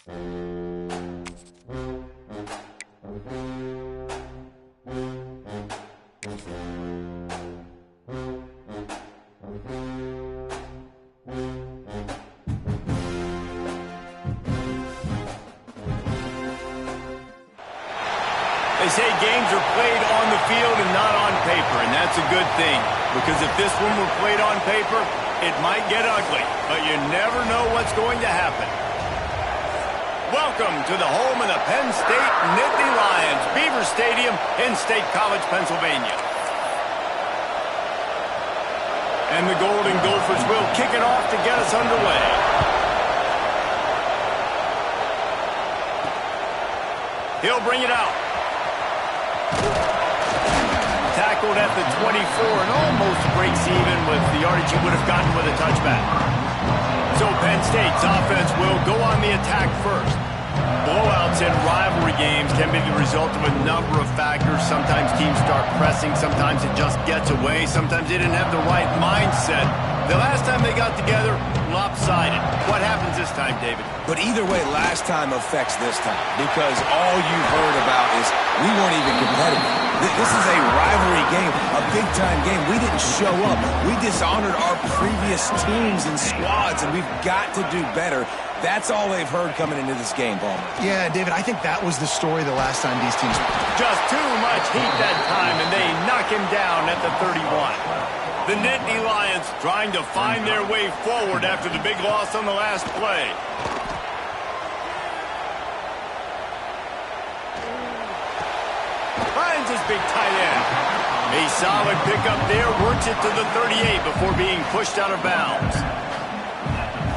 They say games are played on the field and not on paper, and that's a good thing. Because if this one were played on paper, it might get ugly. But you never know what's going to happen. Welcome to the home of the Penn State Nittany Lions, Beaver Stadium in State College, Pennsylvania. And the Golden Gophers will kick it off to get us underway. He'll bring it out. Tackled at the 24 and almost breaks even with the yardage he would have gotten with a touchback. So Penn State's offense will go on the attack first. Blowouts in rivalry games can be the result of a number of factors. Sometimes teams start pressing. Sometimes it just gets away. Sometimes they didn't have the right mindset. The last time they got together, lopsided. What happens this time, David? But either way, last time affects this time because all you've heard about is we weren't even competitive. This is a rivalry game, a big-time game. We didn't show up. We dishonored our previous teams and squads, and we've got to do better. That's all they've heard coming into this game, Paul. Yeah, David, I think that was the story the last time these teams... Just too much heat that time, and they knock him down at the 31. The Nittany Lions trying to find their way forward after the big loss on the last play. Finds his big tight end. A solid pickup there, works it to the 38 before being pushed out of bounds.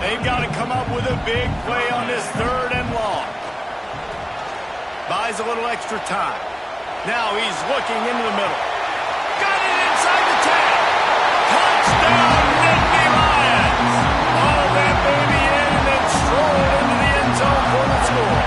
They've got to come up with a big play on this 3rd and long. Buys a little extra time. Now he's looking into the middle. Got it inside the 10. Touchdown, Nittany Lions! All that baby in and then stroll into the end zone for the score.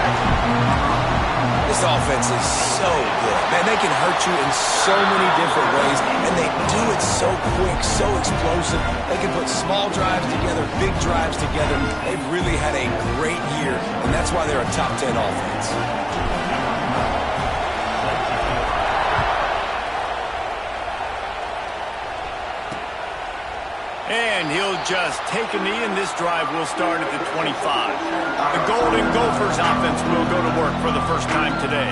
This offense is so good. Man, they can hurt you in so many different ways, and they do it so quick, so explosive. They can put small drives together, big drives together. They've really had a great year, and that's why they're a top 10 offense. And he'll just take a knee, and this drive will start at the 25. The Golden Gophers offense will go to work for the first time today.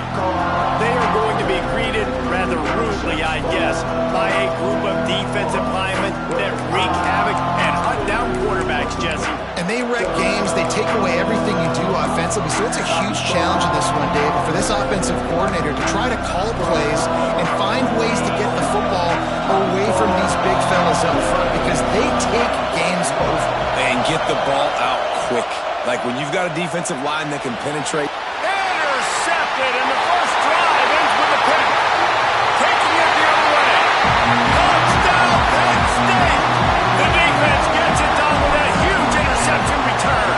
They are going to be greeted rather rudely, I guess, by a group of defensive linemen that wreak havoc and hunt down quarterbacks, Jesse. And they wreck games. They take away everything you do offensively. So it's a huge challenge in this one, David, for this offensive coordinator to try to call plays and find ways to get the football away from these big fellas up front because they take games over. And get the ball out quick. Like when you've got a defensive line that can penetrate. Intercepted, and the first drive ends with a pick. Taking it the other way. Touchdown, Penn State! The defense gets it done with a huge interception return.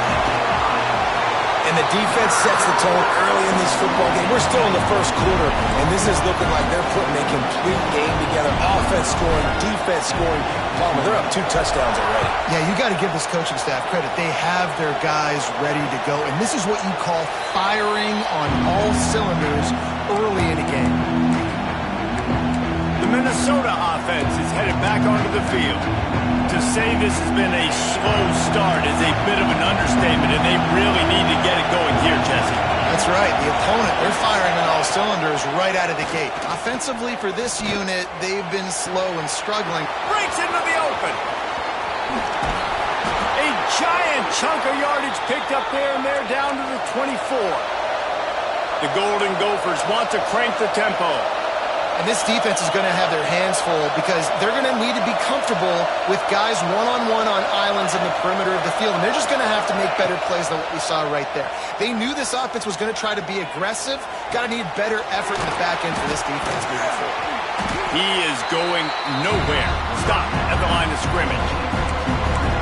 And the defense sets the tone early in this football game. We're still in the first quarter, and this is looking like they're putting a complete game together. Offense scoring, defense scoring. Palmer, they're up 2 touchdowns already. Yeah, you got to give this coaching staff credit. They have their guys ready to go, and this is what you call firing on all cylinders early in a game. The Minnesota offense is headed back onto the field. To say this has been a slow start is a bit of an understatement, and they really need to get it going here, Jesse. That's right. The opponent, they're firing on all cylinders right out of the gate. Offensively, for this unit, they've been slow and struggling. Breaks into the open. A giant chunk of yardage picked up there, and they're down to the 24. The Golden Gophers want to crank the tempo. And this defense is going to have their hands full because they're going to need to be comfortable with guys one-on-one on islands in the perimeter of the field. And they're just going to have to make better plays than what we saw right there. They knew this offense was going to try to be aggressive. Got to need better effort in the back end for this defense moving forward. He is going nowhere. Stop at the line of scrimmage.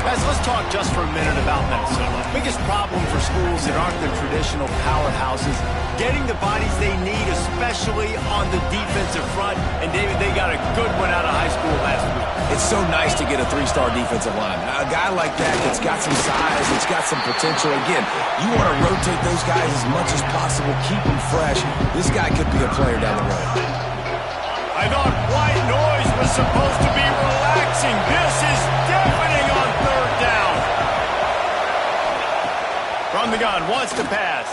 Guys, let's talk just for a minute about Minnesota. Biggest problem for schools that aren't the traditional powerhouses, getting the bodies they need, especially on the defensive front. And David, they got a good one out of high school last week. It's it's so nice to get a three-star defensive line. A guy like that that's got some size, that's got some potential. Again, you want to rotate those guys as much as possible, keep them fresh. This guy could be a player down the road. I thought white noise was supposed to be relaxing. This is deafening on third down. From the gun, wants to pass.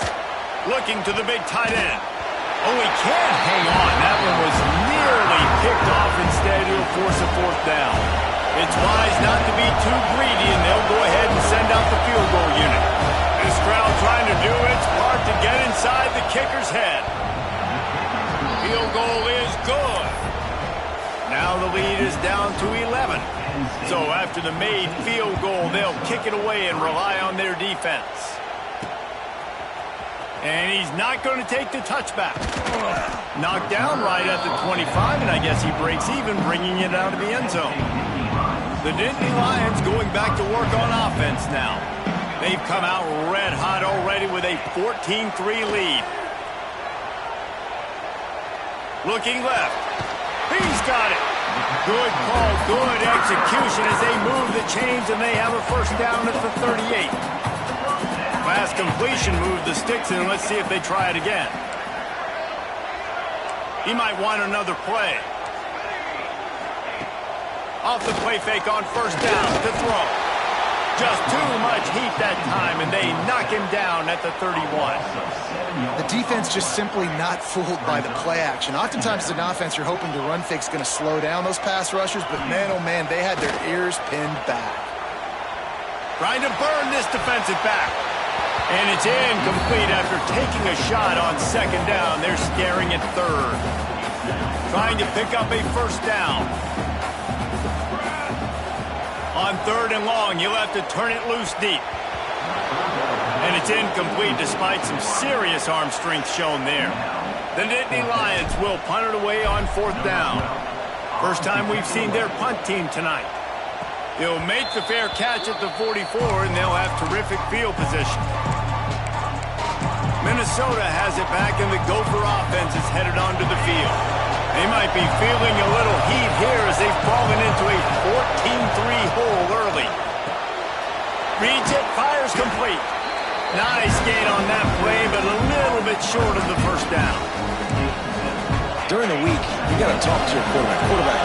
Looking to the big tight end. Oh, he can't hang on. That one was nearly picked off. Instead, he'll force a fourth down. It's wise not to be too greedy, and they'll go ahead and send out the field goal unit. This crowd trying to do its part to get inside the kicker's head. Field goal is good. Now the lead is down to 11. So after the made field goal, they'll kick it away and rely on their defense. And he's not going to take the touchback. Knocked down right at the 25, and I guess he breaks even, bringing it out of the end zone. The Nittany Lions going back to work on offense now. They've come out red hot already with a 14-3 lead. Looking left. He's got it. Good call, good execution as they move the chains, and they have a first down at the 38. Last completion moved the sticks in. Let's see if they try it again. He might want another play. Off the play fake on first down to throw. Just too much heat that time, and they knock him down at the 31. The defense just simply not fooled by the play action. Oftentimes as an offense, you're hoping the run fake's going to slow down those pass rushers, but man, oh man, they had their ears pinned back. Trying to burn this defensive back. And it's incomplete after taking a shot on second down. They're staring at third. Trying to pick up a first down. On third and long, you'll have to turn it loose deep. And it's incomplete despite some serious arm strength shown there. The Nittany Lions will punt it away on fourth down. First time we've seen their punt team tonight. They'll make the fair catch at the 44, and they'll have terrific field position. Minnesota has it back, and the Gopher offense is headed onto the field. They might be feeling a little heat here as they've fallen into a 14-3 hole early. Reads it, fires complete. Nice gain on that play, but a little bit short of the first down. During the week, you got to talk to your quarterback. Quarterback,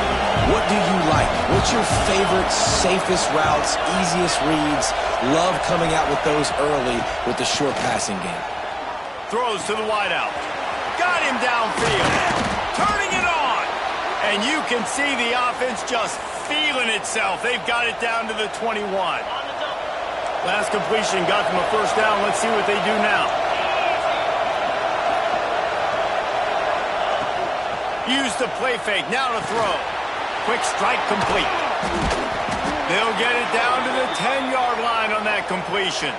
what do you like? What's your favorite, safest routes, easiest reads? Love coming out with those early with the short passing game. Throws to the wideout. Got him downfield. Turning it on. And you can see the offense just feeling itself. They've got it down to the 21. Last completion got them a first down. Let's see what they do now. Use the play fake. Now to throw. Quick strike complete. They'll get it down to the 10-yard line on that completion.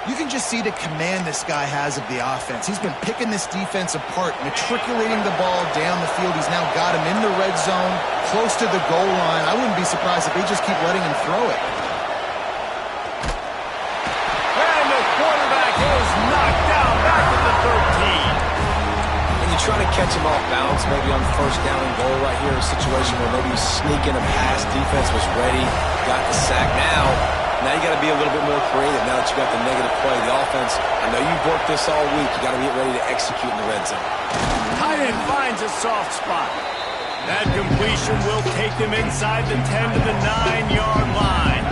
You can just see the command this guy has of the offense. He's been picking this defense apart, matriculating the ball down the field. He's now got him in the red zone, close to the goal line. I wouldn't be surprised if they just keep letting him throw it. And the quarterback is knocked down back at the 13. And you try to catch him off balance, maybe on first down and goal right here, a situation where maybe he's sneaking a pass. Defense was ready, got the sack. Now you got to be a little bit more creative now that you got the negative play. The offense, I know you've worked this all week. You got to get ready to execute in the red zone. Tight end finds a soft spot. That completion will take them inside the 10 to the 9-yard line.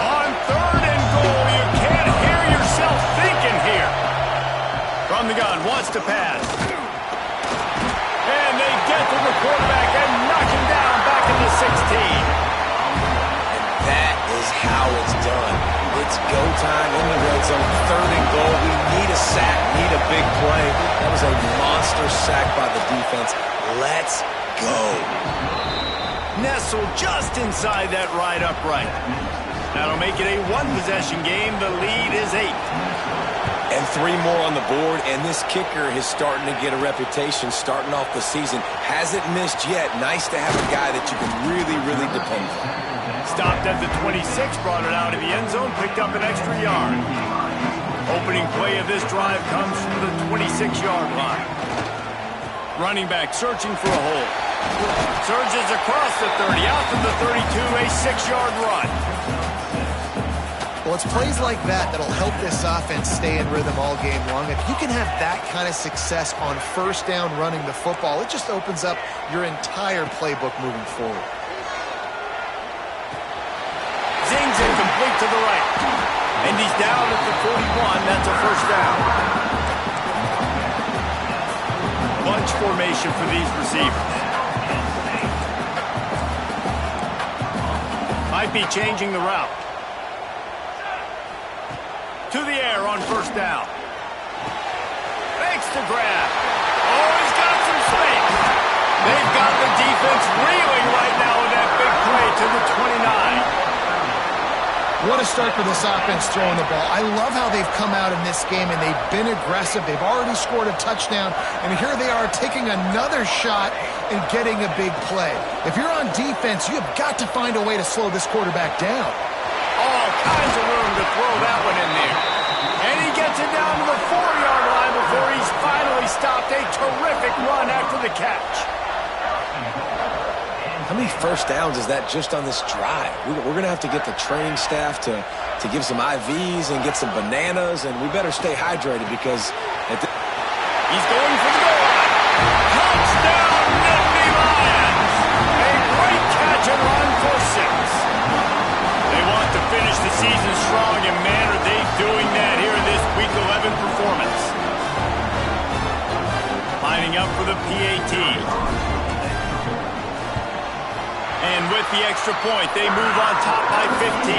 On third and goal, you can't hear yourself thinking here. From the gun, wants to pass. And they get to the quarterback and knock him down back in the 16. That is how it's done. It's go time in the red zone. Third and goal. We need a sack, need a big play. That was a monster sack by the defense. Let's go. Nestled just inside that right upright. That'll make it a one-possession game. The lead is 8. And 3 more on the board, and this kicker is starting to get a reputation starting off the season. Hasn't missed yet. Nice to have a guy that you can really, really depend on. Stopped at the 26, brought it out of the end zone, picked up an extra yard. Opening play of this drive comes from the 26-yard line. Running back searching for a hole. Surges across the 30, out to the 32, a 6-yard run. Well, it's plays like that that'll help this offense stay in rhythm all game long. If you can have that kind of success on first down running the football, it just opens up your entire playbook moving forward. Zings incomplete to the right. And he's down at the 41. That's a first down. Bunch formation for these receivers. Might be changing the route. To the air on first down. Fakes to grab. Oh, he's got some space. They've got the defense reeling right now with that big play to the 29. What a start for this offense throwing the ball. I love how they've come out in this game, and they've been aggressive. They've already scored a touchdown, and here they are taking another shot and getting a big play. If you're on defense, you have got to find a way to slow this quarterback down. All kinds of room to throw that one in there. And he gets it down to the 4-yard line before he's finally stopped. A terrific run after the catch. How many first downs is that just on this drive? We're going to have to get the training staff to give some IVs and get some bananas, and we better stay hydrated because... He's going for the goal line. Touchdown, Nittany Lions. A great catch and run for 6. They want to finish the season strong, and man, are they doing that here in this Week 11 performance. Lining up for the PAT. And with the extra point, they move on top by 15.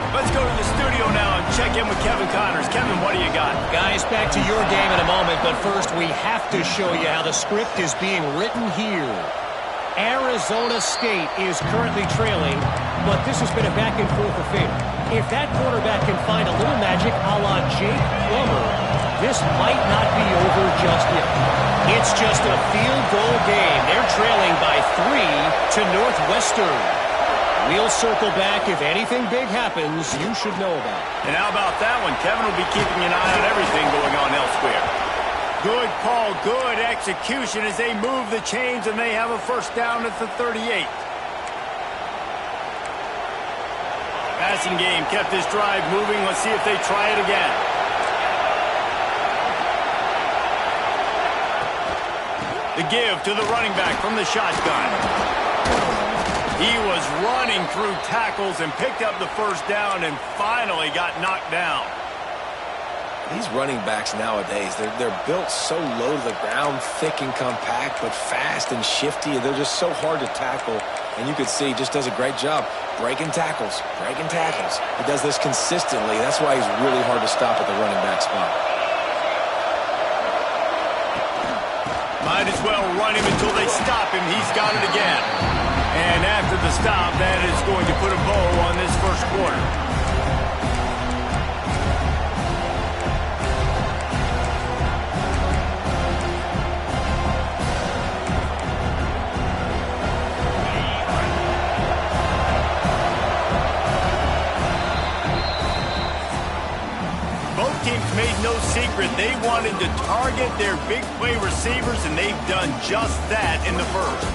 Let's go to the studio now and check in with Kevin Connors. Kevin, what do you got? Guys, back to your game in a moment, but first we have to show you how the script is being written here. Arizona State is currently trailing, but this has been a back-and-forth affair. If that quarterback can find a little magic a la Jake Plummer, this might not be over just yet. It's just a field goal game. They're trailing by 3 to Northwestern. We'll circle back. If anything big happens, you should know about it. And how about that one? Kevin will be keeping an eye on everything going on elsewhere. Good call, good execution as they move the chains, and they have a first down at the 38. Passing game kept this drive moving. Let's see if they try it again. The give to the running back from the shotgun. He was running through tackles and picked up the first down and finally got knocked down. These running backs nowadays, they're built so low to the ground, thick and compact, but fast and shifty. They're just so hard to tackle. And you can see he just does a great job breaking tackles, breaking tackles. He does this consistently. That's why he's really hard to stop at the running back spot. Might as well run him until they stop him. He's got it again. And after the stop, that is going to put a bow on this first quarter. Both teams made no secret. They wanted to target their big play receivers, and they've done just that in the first.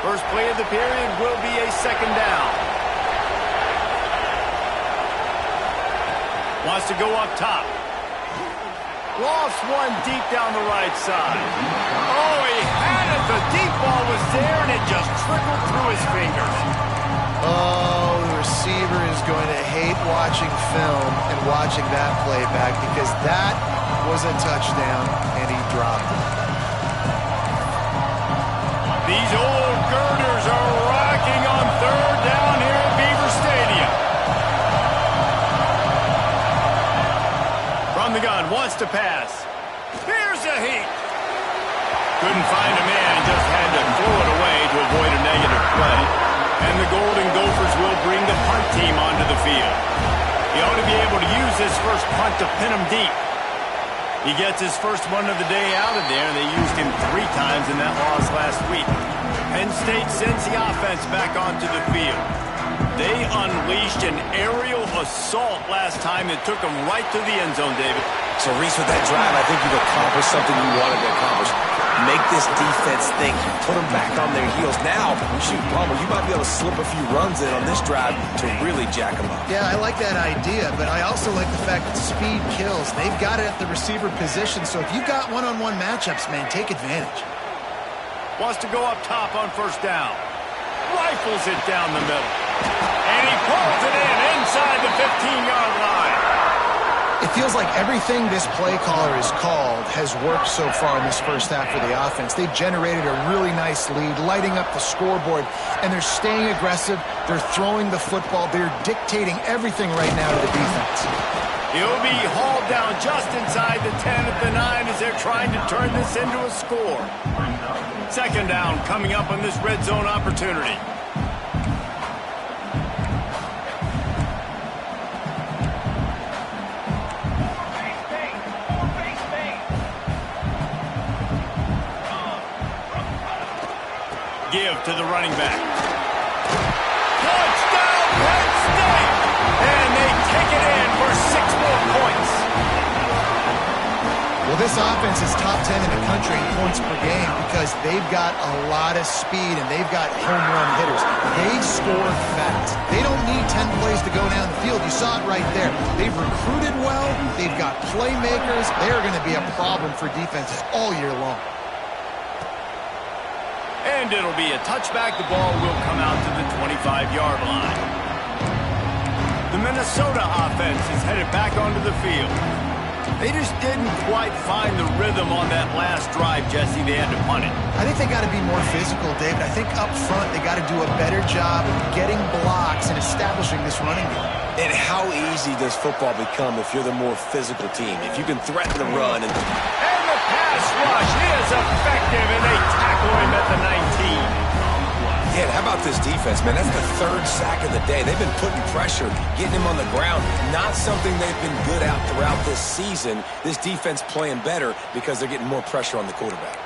First play of the period will be a second down. Wants to go up top. Lost one deep down the right side. Oh, he had it. The deep ball was there, and it just trickled through his fingers. Oh, the receiver is going to hate watching film and watching that play back because that was a touchdown, and he dropped it. These old girders are rocking on third down here at Beaver Stadium. From the gun, wants to pass. Here's a heat. Couldn't find a man, just had to throw it away to avoid a negative play. And the Golden Gophers will bring the punt team onto the field. He ought to be able to use this first punt to pin him deep. He gets his first one of the day out of there. They used him 3 times in that loss last week. Penn State sends the offense back onto the field. They unleashed an aerial assault last time that took them right to the end zone, David. So, Reese, with that drive, I think you've accomplished something you wanted to accomplish. Make this defense think. Put them back on their heels. Now, shoot, Palmer, you might be able to slip a few runs in on this drive to really jack them up. Yeah, I like that idea, but I also like the fact that speed kills. They've got it at the receiver position, so if you've got one-on-one matchups, man, take advantage. Wants to go up top on first down. Rifles it down the middle. And he pulls it in inside the 15-yard line. It feels like everything this play caller has called has worked so far in this first half for the offense. They've generated a really nice lead, lighting up the scoreboard, and they're staying aggressive. They're throwing the football. They're dictating everything right now to the defense. He'll be hauled down just inside the 10 at the 9 as they're trying to turn this into a score. Second down coming up on this red zone opportunity. Give to the running back. Touchdown, Penn State! And they take it in for 6 more points. Well, this offense is top 10 in the country in points per game because they've got a lot of speed and they've got home run hitters. They score fast. They don't need 10 plays to go down the field. You saw it right there. They've recruited well. They've got playmakers. They're going to be a problem for defenses all year long. And it'll be a touchback. The ball will come out to the 25-yard line. The Minnesota offense is headed back onto the field. They just didn't quite find the rhythm on that last drive, Jesse. They had to punt it. I think they got to be more physical, David. I think up front they got to do a better job of getting blocks and establishing this running game. And how easy does football become if you're the more physical team? If you can threaten the run and the pass rush is effective, and they tackle him at the 19. Yeah, how about this defense, man? That's the 3rd sack of the day. They've been putting pressure, getting him on the ground. Not something they've been good at throughout this season. This defense playing better because they're getting more pressure on the quarterback.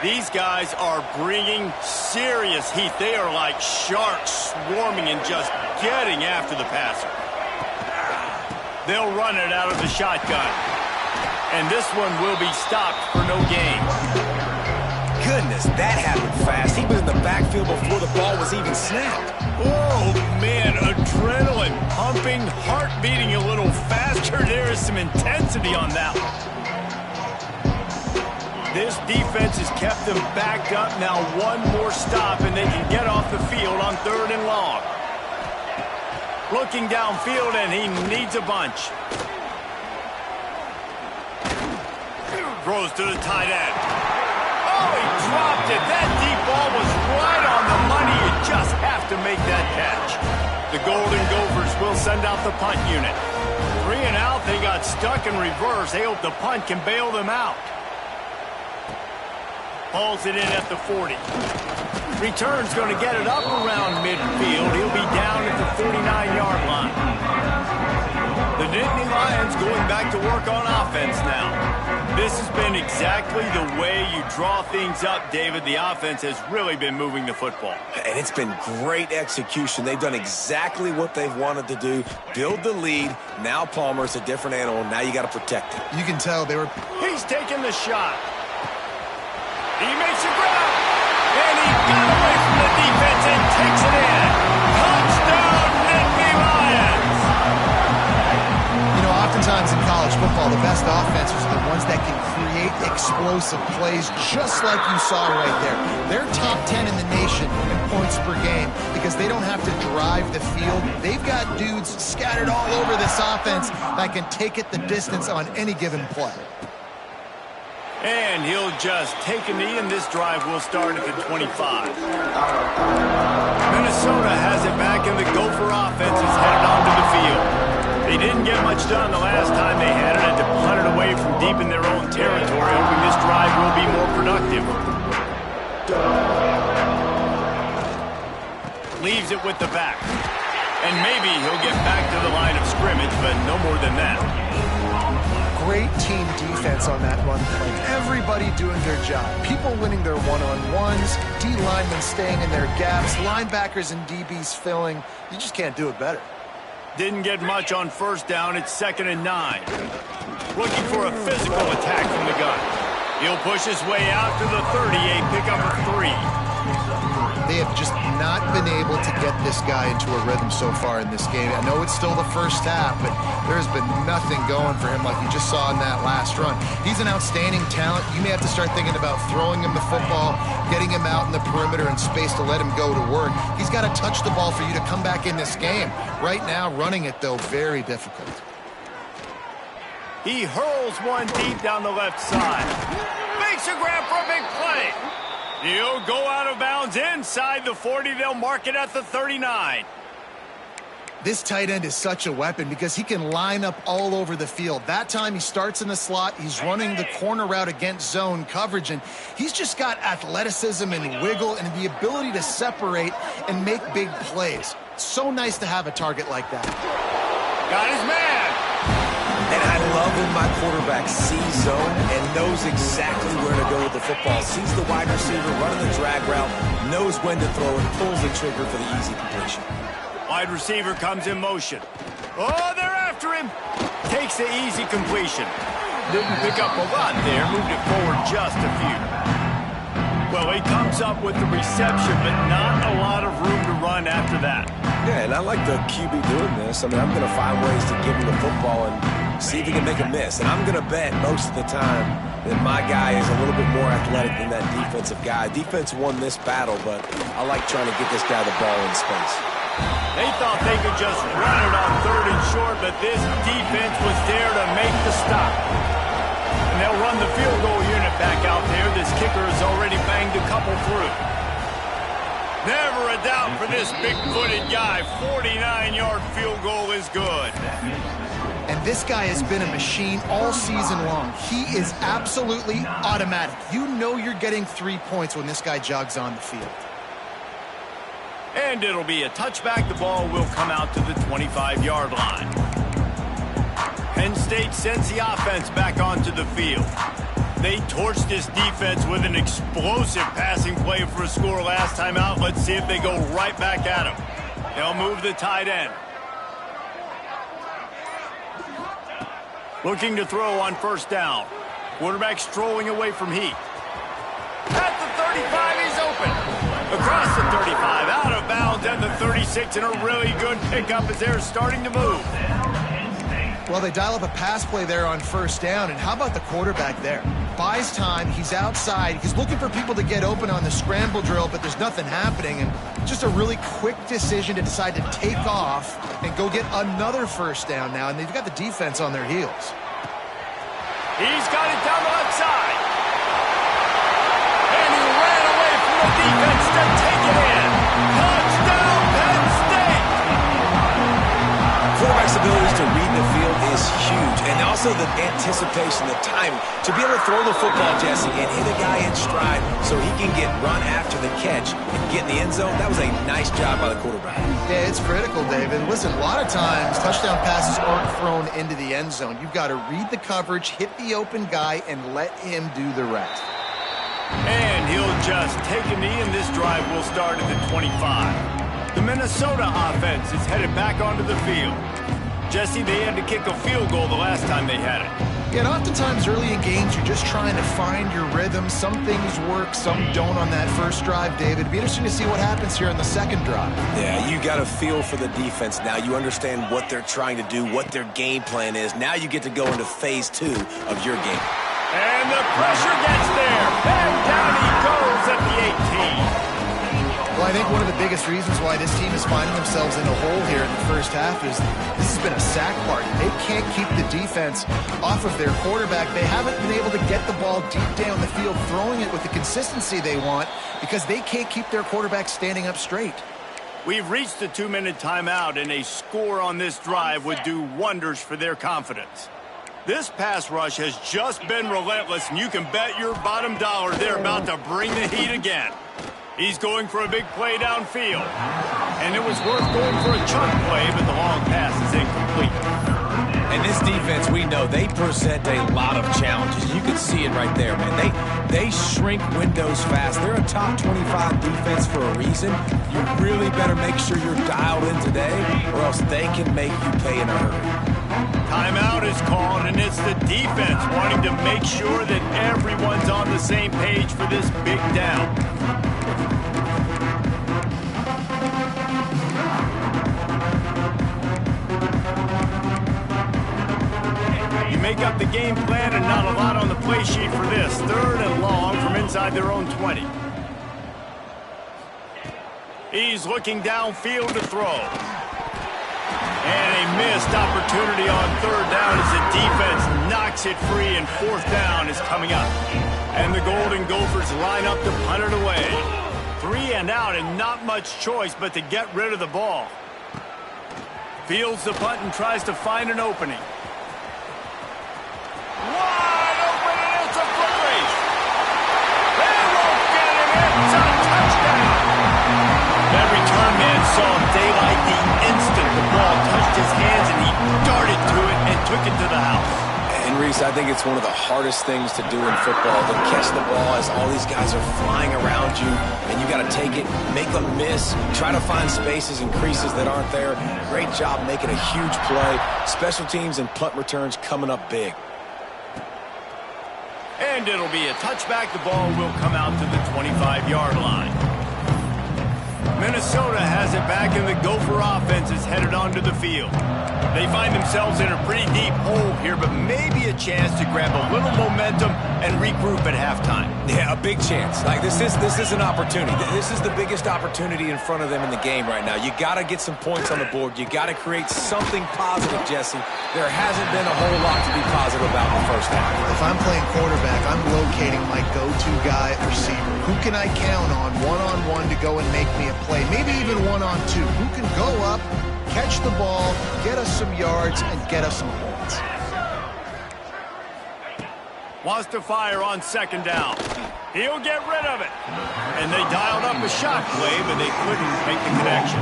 These guys are bringing serious heat. They are like sharks swarming and just getting after the passer. They'll run it out of the shotgun. And this one will be stopped for no gain. Goodness, that happened fast. He was in the backfield before the ball was even snapped. Oh, man, adrenaline pumping, heart beating a little faster. There is some intensity on that one. This defense has kept them backed up. Now one more stop, and they can get off the field on 3rd and long. Looking downfield, and he needs a bunch. Throws to the tight end. Oh, he dropped it. That deep ball was right on the money. You just have to make that catch. The Golden Gophers will send out the punt unit. 3 and out. They got stuck in reverse. They hope the punt can bail them out. Hauls it in at the 40. Return's going to get it up around midfield. He'll be down at the 49-yard line. The Nittany Lions going back to work on offense now. This has been exactly the way you draw things up, David. The offense has really been moving the football. And it's been great execution. They've done exactly what they've wanted to do. Build the lead. Now Palmer's a different animal. Now you got to protect it. You can tell they were... He's taking the shot. He makes a grab. And he got away from the defense and takes it in. Touchdown, Nittany Lions. You know, oftentimes in college football, the best offenses are the ones that can create explosive plays just like you saw right there. They're top 10 in the nation in points per game because they don't have to drive the field. They've got dudes scattered all over this offense that can take it the distance on any given play. And he'll just take a knee, and this drive will start at the 25. Minnesota has it back, and the Gopher offense is headed onto the field. They didn't get much done the last time they had it to punt it away from deep in their own territory, hoping this drive will be more productive. Leaves it with the back. And maybe he'll get back to the line of scrimmage, but no more than that. great team defense on that run play. Everybody doing their job. People winning their one-on-ones, D linemen staying in their gaps, linebackers and DBs filling. You just can't do it better. Didn't get much on first down. It's 2nd and 9. Looking for a physical attack from the gun. He'll push his way out to the 38, pick up a 3. They have just not been able to get this guy into a rhythm so far in this game. I know it's still the first half, but there's been nothing going for him like you just saw in that last run. He's an outstanding talent. You may have to start thinking about throwing him the football, getting him out in the perimeter and space to let him go to work. He's got to touch the ball for you to come back in this game. Right now, running it, though, very difficult. He hurls one deep down the left side. Makes a grab for a big play. He'll go out of bounds inside the 40. They'll mark it at the 39. This tight end is such a weapon because he can line up all over the field. That time he starts in the slot. He's running the corner route against zone coverage, and he's just got athleticism and wiggle and the ability to separate and make big plays. So nice to have a target like that. Got his man. And I love when my quarterback sees zone and knows exactly where to go with the football. Sees the wide receiver running the drag route, knows when to throw it, pulls the trigger for the easy completion. Wide receiver comes in motion. Oh, they're after him. Takes the easy completion. Didn't pick up a lot there. Moved it forward just a few. Well, he comes up with the reception, but not a lot of room to run after that. Yeah, and I like the QB doing this. I mean, I'm going to find ways to give him the football and see if he can make a miss. And I'm going to bet most of the time that my guy is a little bit more athletic than that defensive guy. Defense won this battle, but I like trying to get this guy the ball in space. They thought they could just run it on 3rd and short, but this defense was there to make the stop. And they'll run the field goal unit back out there. This kicker has already banged a couple through. Never a doubt for this big-footed guy. 49-yard field goal is good. And this guy has been a machine all season long. He is absolutely automatic. You know you're getting 3 points when this guy jogs on the field. And it'll be a touchback. The ball will come out to the 25-yard line. Penn State sends the offense back onto the field. They torched this defense with an explosive passing play for a score last time out. Let's see if they go right back at him. They'll move the tight end. Looking to throw on first down. Quarterback strolling away from Heath. At the 35, he's open. Across the 35, out of bounds at the 36, and a really good pickup as they're starting to move. Well, they dial up a pass play there on first down, and how about the quarterback there? Buys time, he's outside, he's looking for people to get open on the scramble drill, but there's nothing happening, and just a really quick decision to decide to take off and go get another first down now, and they've got the defense on their heels. He's got it down the left side. And he ran away from the defense to take it in. Touchdown, Penn State! Quarterback's abilities to read the field is huge, and also the anticipation, the timing. To be able to throw the football, Jesse, and hit a guy in stride so he can get run after the catch and get in the end zone, that was a nice job by the quarterback. Yeah, it's critical, David. Listen, a lot of times touchdown passes aren't thrown into the end zone. You've got to read the coverage, hit the open guy, and let him do the rest. And he'll just take a knee, and this drive will start at the 25. The Minnesota offense is headed back onto the field. Jesse, they had to kick a field goal the last time they had it. Yeah, and oftentimes early in games, you're just trying to find your rhythm. Some things work, some don't on that first drive, David. It'd be interesting to see what happens here on the second drive. Yeah, you got a feel for the defense now. You understand what they're trying to do, what their game plan is. Now you get to go into phase 2 of your game. And the pressure gets there. And down he goes at the 18. Well, I think one of the biggest reasons why this team is finding themselves in a hole here in the first half is this has been a sack party. They can't keep the defense off of their quarterback. They haven't been able to get the ball deep down the field, throwing it with the consistency they want because they can't keep their quarterback standing up straight. We've reached the 2-minute timeout, and a score on this drive would do wonders for their confidence. This pass rush has just been relentless, and you can bet your bottom dollar they're about to bring the heat again. He's going for a big play downfield. And it was worth going for a chunk play, but the long pass is incomplete. And this defense, we know, they present a lot of challenges. You can see it right there, man. They shrink windows fast. They're a top 25 defense for a reason. You really better make sure you're dialed in today, or else they can make you pay in a hurry. Timeout is called, and it's the defense wanting to make sure that everyone's on the same page for this big down. You make up the game plan and not a lot on the play sheet for this. 3rd and long from inside their own 20. He's looking downfield to throw. And a missed opportunity on 3rd down as the defense knocks it free, and 4th down is coming up. And the Golden Gophers line up to punt it away. 3 and out, and not much choice but to get rid of the ball. Fields the punt and tries to find an opening. Wide open, and it's a foot race. They won't get him. It's a touchdown. That return man saw daylight the instant the ball touched his hands, and he darted to it and took it to the house. And Reese, I think it's one of the hardest things to do in football, to catch the ball as all these guys are flying around you, and you got to take it, make them miss, try to find spaces and creases that aren't there. Great job making a huge play. Special teams and punt returns coming up big. And it'll be a touchback. The ball will come out to the 25-yard line. Minnesota has it back, and the Gopher offense is headed onto the field. They find themselves in a pretty deep hole here, but maybe a chance to grab a little momentum and regroup at halftime. Yeah, a big chance. Like this is an opportunity. This is the biggest opportunity in front of them in the game right now. You got to get some points on the board. You got to create something positive, Jesse. There hasn't been a whole lot to be positive about in the first half. If I'm playing quarterback, I'm locating my go-to guy at receiver. Who can I count on one-on-one to go and make me a play? Maybe even one-on-two. Who can go up, catch the ball, get us some yards, and get us some points? Wants to fire on 2nd down. He'll get rid of it. And they dialed up a shot play, but they couldn't make the connection.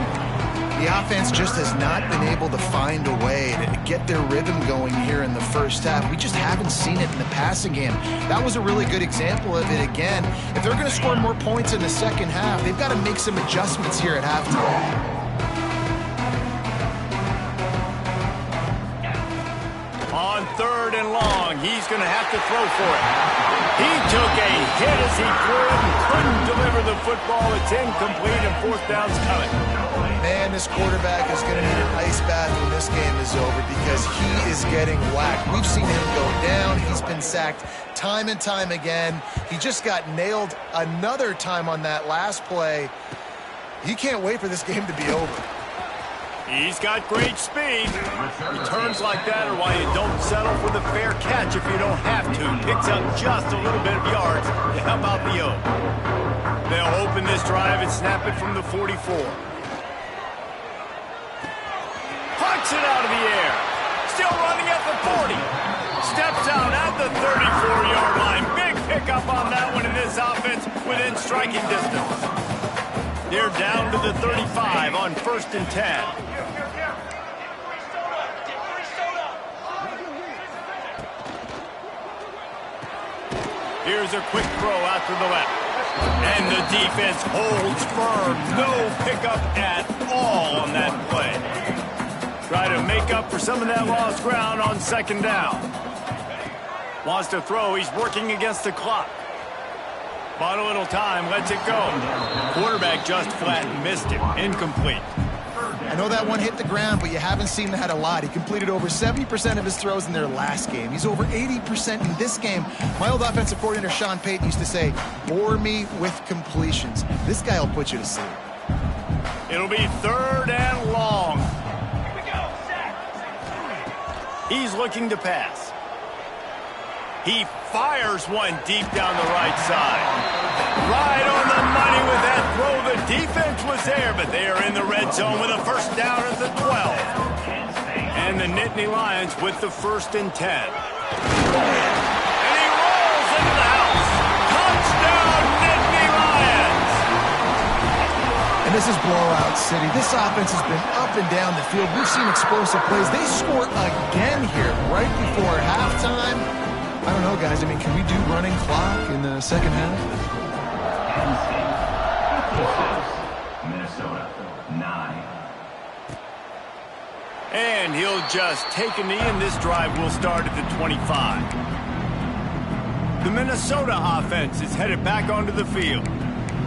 The offense just has not been able to find a way to get their rhythm going here in the first half. We just haven't seen it in the passing game. That was a really good example of it again. If they're going to score more points in the second half, they've got to make some adjustments here at halftime. On 3rd and long, he's going to have to throw for it. He took a hit as he threw it and couldn't deliver the football. It's incomplete, and 4th down's coming. Man, this quarterback is going to need an ice bath when this game is over because he is getting whacked. We've seen him go down. He's been sacked time and time again. He just got nailed another time on that last play. He can't wait for this game to be over. He's got great speed. Returns like that are why you don't settle for the fair catch if you don't have to. Picks up just a little bit of yards to help out the O. They'll open this drive and snap it from the 44. Punch it out of the air. Still running at the 40. Steps out at the 34-yard line. Big pickup on that one in this offense within striking distance. They're down to the 35 on 1st and 10. Here's a quick throw out to the left. And the defense holds firm. No pickup at all on that play. Try to make up for some of that lost ground on 2nd down. Wants to throw. He's working against the clock. Bought a little time. Lets it go. Quarterback just flat and missed it. Incomplete. I know that one hit the ground, but you haven't seen that a lot. He completed over 70% of his throws in their last game. He's over 80% in this game. My old offensive coordinator, Sean Payton, used to say, bore me with completions. This guy will put you to sleep. It'll be 3rd and long. He's looking to pass. He fires one deep down the right side. Right on the money with that throw. The defense was there, but they are in the red zone with a 1st down at the 12. And the Nittany Lions with the 1st and 10. And he rolls into the house. Touchdown, Nittany Lions! And And this is blowout city. This offense has been up and down the field. We've seen explosive plays. They score again here right before halftime. I don't know, guys. I mean, can we do running clock in the second half? Minnesota, 9. And he'll just take a knee, and this drive will start at the 25. The Minnesota offense is headed back onto the field.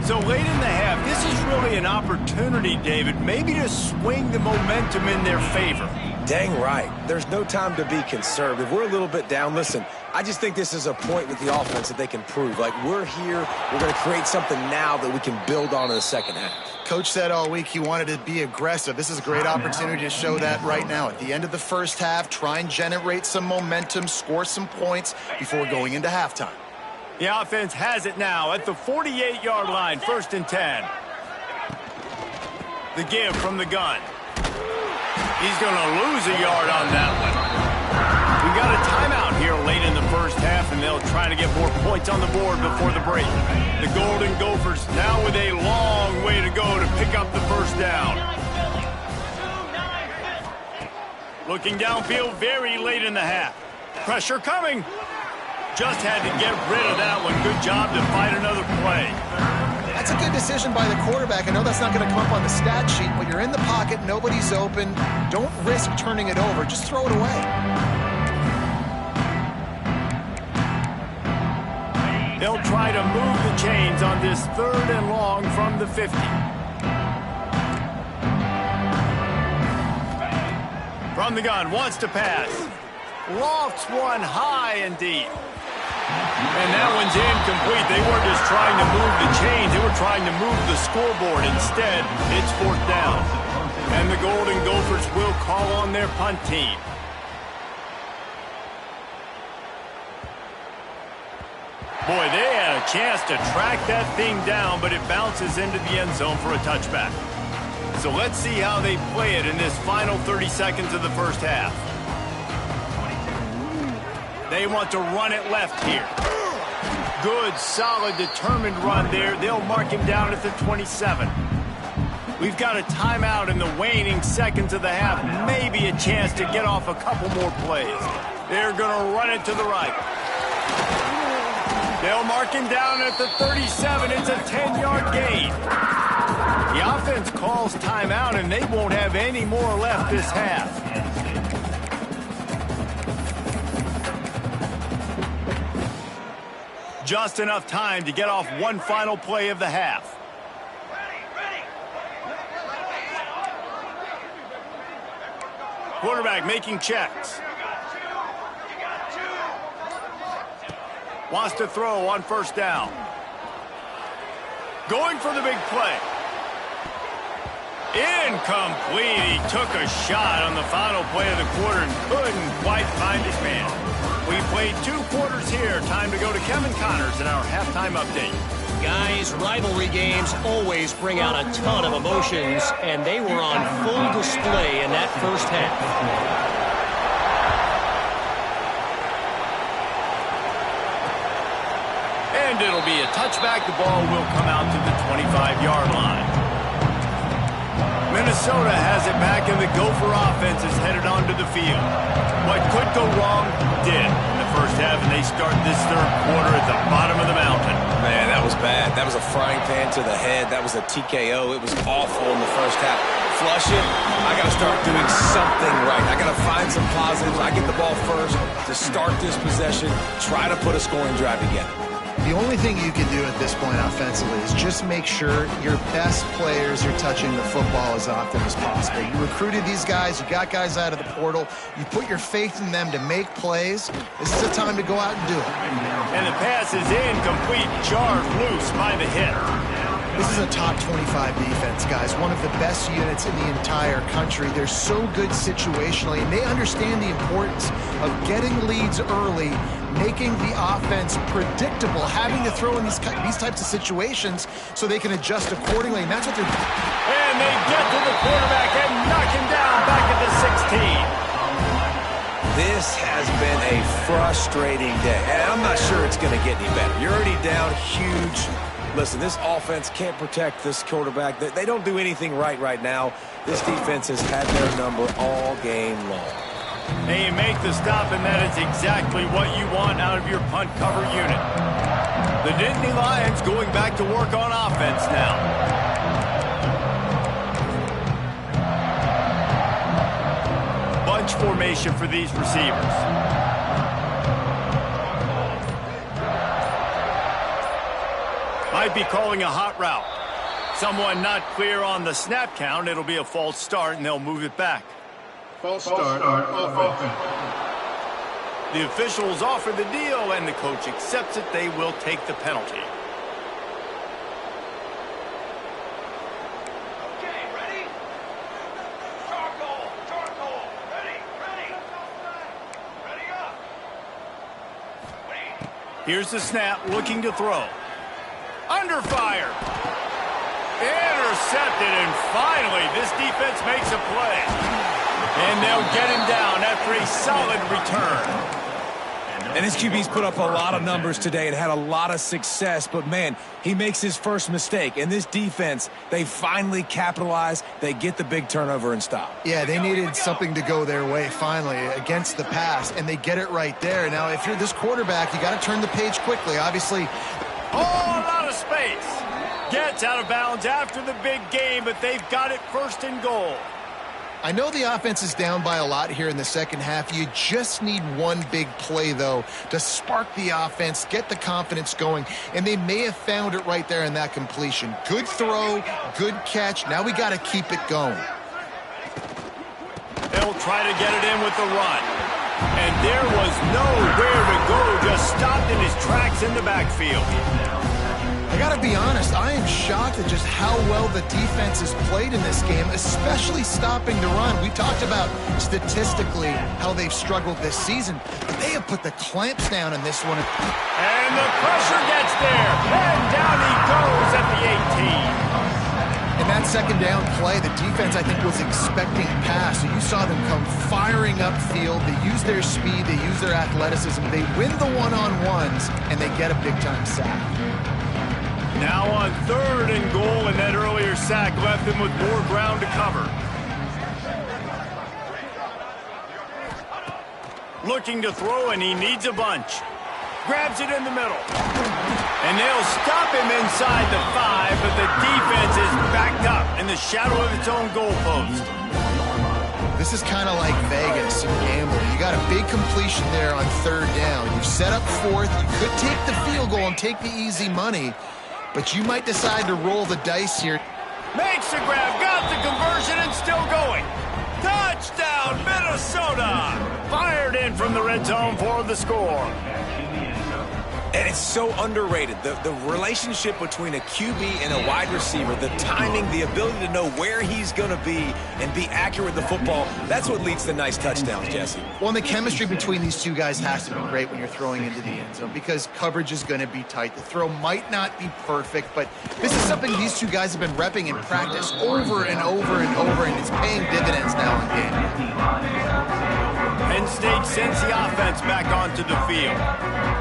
So late in the half, this is really an opportunity, David, maybe to swing the momentum in their favor. Dang right. There's no time to be conservative. We're a little bit down. Listen, I just think this is a point with the offense that they can prove. Like, we're here, we're going to create something now that we can build on in the second half. Coach said all week he wanted to be aggressive. This is a great opportunity to show that right now. At the end of the first half, try and generate some momentum, score some points before going into halftime. The offense has it now at the 48-yard line, 1st and 10. The give from the gun. He's going to lose a yard on that one. We got a timeout here late in the first half, and they'll try to get more points on the board before the break. The Golden Gophers now with a long way to go to pick up the first down. Looking downfield very late in the half. Pressure coming. Just had to get rid of that one. Good job to fight another play. That's a good decision by the quarterback. I know that's not going to come up on the stat sheet, but you're in the pocket, nobody's open. Don't risk turning it over. Just throw it away. They'll try to move the chains on this 3rd and long from the 50. From the gun, wants to pass. Lofts one high and deep. And that one's incomplete. They weren't just trying to move the chains. They were trying to move the scoreboard. Instead, it's 4th down. And the Golden Gophers will call on their punt team. Boy, they had a chance to track that thing down, but it bounces into the end zone for a touchback. So let's see how they play it in this final 30 seconds of the first half. They want to run it left here. Good, solid, determined run there. They'll mark him down at the 27. We've got a timeout in the waning seconds of the half. Maybe a chance to get off a couple more plays. They're going to run it to the right. They'll mark him down at the 37. It's a 10-yard gain. The offense calls timeout, and they won't have any more left this half. Just enough time to get off one final play of the half. Quarterback making checks. Wants to throw on 1st down. Going for the big play. Incomplete. He took a shot on the final play of the quarter and couldn't quite find his man. We played 2 quarters here. Time to go to Kevin Connors in our halftime update. Guys, rivalry games always bring out a ton of emotions, and they were on full display in that first half. And it'll be a touchback. The ball will come out to the 25-yard line. Minnesota has it back, and the Gopher offense is headed onto the field. What could go wrong did in the first half, and they start this 3rd quarter at the bottom of the mountain. Man, that was bad. That was a frying pan to the head. That was a TKO. It was awful in the first half. Flush it. I got to start doing something right. I got to find some positives. I get the ball first to start this possession, try to put a scoring drive together. The only thing you can do at this point offensively is just make sure your best players are touching the football as often as possible. You recruited these guys. You got guys out of the portal. You put your faith in them to make plays. This is the time to go out and do it. And the pass is incomplete, jarred loose by the hit. This is a top 25 defense, guys. One of the best units in the entire country. They're so good situationally, and they understand the importance of getting leads early, making the offense predictable, having to throw in these types of situations so they can adjust accordingly, and that's what they're doing. And they get to the quarterback and knock him down back at the 16. This has been a frustrating day, and I'm not sure it's going to get any better. You're already down huge. Listen, this offense can't protect this quarterback. They don't do anything right now. This defense has had their number all game long. And you make the stop, and that is exactly what you want out of your punt cover unit. The Nittany Lions going back to work on offense now. Bunch formation for these receivers. Might be calling a hot route. Someone not clear on the snap count. It'll be a false start, and they'll move it back. False start on offense. The officials offer the deal, and the coach accepts it. They will take the penalty. Okay, ready? Charcoal, ready, ready up. Wait. Here's the snap, looking to throw. Under fire. Intercepted, and finally, this defense makes a play. And they'll get him down after a solid return. And this QB's put up a lot of numbers today and had a lot of success, but man, he makes his first mistake. And this defense, they finally capitalize. They get the big turnover and stop. Yeah, they needed something to go their way finally against the pass, and they get it right there. Now, if you're this quarterback, you got to turn the page quickly. Obviously, Whole lot of space. Gets out of bounds after the big game, but they've got it first and goal. I know the offense is down by a lot here in the second half. You just need one big play, though, to spark the offense, get the confidence going, and they may have found it right there in that completion. Good throw, good catch. Now we got to keep it going. They'll try to get it in with the run. And there was nowhere to go, just stopped in his tracks in the backfield. I got to be honest, I am shocked at just how well the defense has played in this game, especially stopping the run. We talked about statistically how they've struggled this season, but they have put the clamps down in this one. And the pressure gets there, and down he goes at the 18. In that second down play, the defense, I think, was expecting pass. So you saw them come firing upfield. They use their speed. They use their athleticism. They win the one-on-ones, and they get a big-time sack. Now on third and goal, and that earlier sack left them with more ground to cover. Looking to throw, and he needs a bunch. Grabs it in the middle. And they'll stop him inside the 5, but the defense is backed up in the shadow of its own goalpost. This is kind of like Vegas and gambling. You got a big completion there on third down. You set up fourth. You could take the field goal and take the easy money, but you might decide to roll the dice here. Makes the grab, got the conversion, and still going. Touchdown, Minnesota! Fired in from the red zone for the score. And it's so underrated. The relationship between a QB and a wide receiver, the timing, the ability to know where he's going to be and be accurate with the football, that's what leads to nice touchdowns, Jesse. Well, and the chemistry between these two guys has to be great when you're throwing into the end zone because coverage is going to be tight. The throw might not be perfect, but this is something these two guys have been repping in practice over and over and over, and it's paying dividends now in game. Penn State sends the offense back onto the field.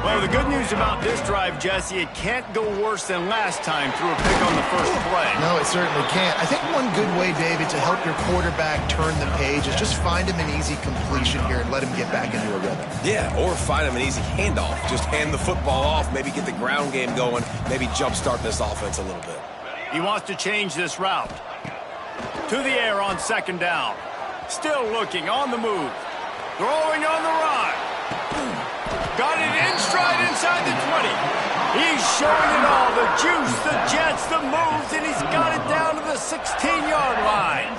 Well, the good news about this drive, Jesse, it can't go worse than last time through a pick on the first play. No, it certainly can't. I think one good way, David, to help your quarterback turn the page is just find him an easy completion here and let him get back into a rhythm. Yeah, or find him an easy handoff. Just hand the football off, maybe get the ground game going, maybe jumpstart this offense a little bit. He wants to change this route. To the air on second down. Still looking, on the move. Throwing on the run. Got it in stride inside the 20. He's showing it all. The juice, the jets, the moves, and he's got it down to the 16-yard line.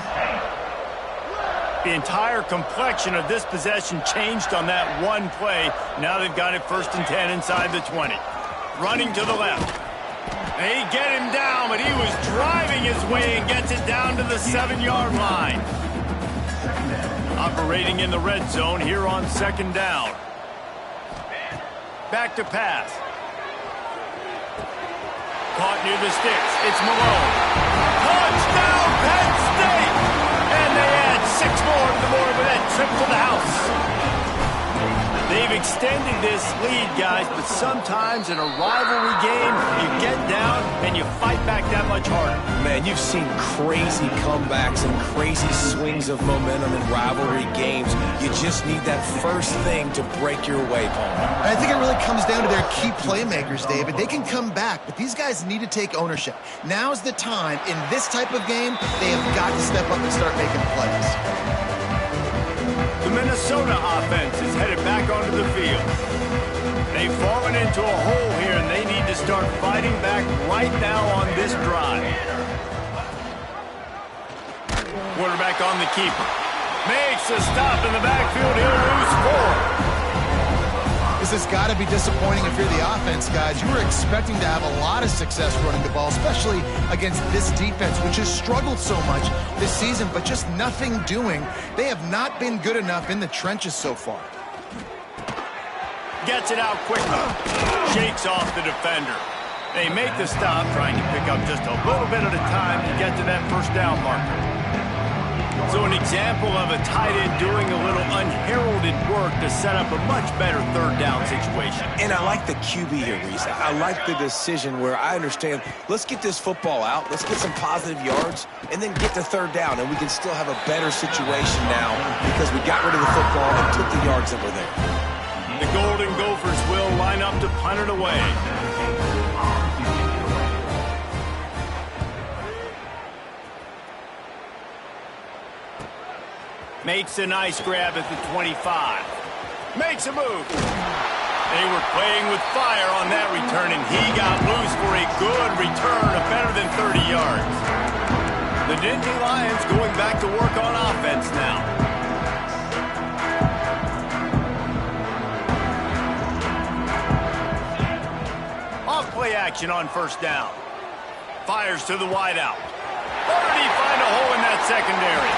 The entire complexion of this possession changed on that one play. Now they've got it first and 10 inside the 20. Running to the left. They get him down, but he was driving his way and gets it down to the 7-yard line. Operating in the red zone here on second down. Back to pass. Caught near the sticks. It's Malone. Touchdown, Penn State! And they add 6 more to the board with that trip to the house. They've extended extended this lead, guys, but sometimes in a rivalry game, you get down and you fight back that much harder. Man, you've seen crazy comebacks and crazy swings of momentum in rivalry games. You just need that first thing to break your way, Paul. I think it really comes down to their key playmakers, David. They can come back, but these guys need to take ownership. Now's the time. In this type of game, they have got to step up and start making plays. The Minnesota offense is headed back onto the field. They've fallen into a hole here, and they need to start fighting back right now on this drive. Quarterback on the keeper. Makes a stop in the backfield. He'll lose 4. This has got to be disappointing if you're the offense, guys. You were expecting to have a lot of success running the ball, especially against this defense, which has struggled so much this season, but just nothing doing. They have not been good enough in the trenches so far. Gets it out quickly. Shakes off the defender. They make the stop, trying to pick up just a little bit at a time to get to that first down marker. So an example of a tight end doing a little unheralded work to set up a much better third down situation. And I like the QB here, Reese. I like the decision where I understand, let's get this football out, let's get some positive yards, and then get to third down, and we can still have a better situation now because we got rid of the football and took the yards that were there. The Golden Gophers will line up to punt it away. Makes a nice grab at the 25. Makes a move. They were playing with fire on that return, and he got loose for a good return of better than 30 yards. The Nittany Lions going back to work on offense now. Off play action on first down. Fires to the wideout. Where did he find a hole in that secondary?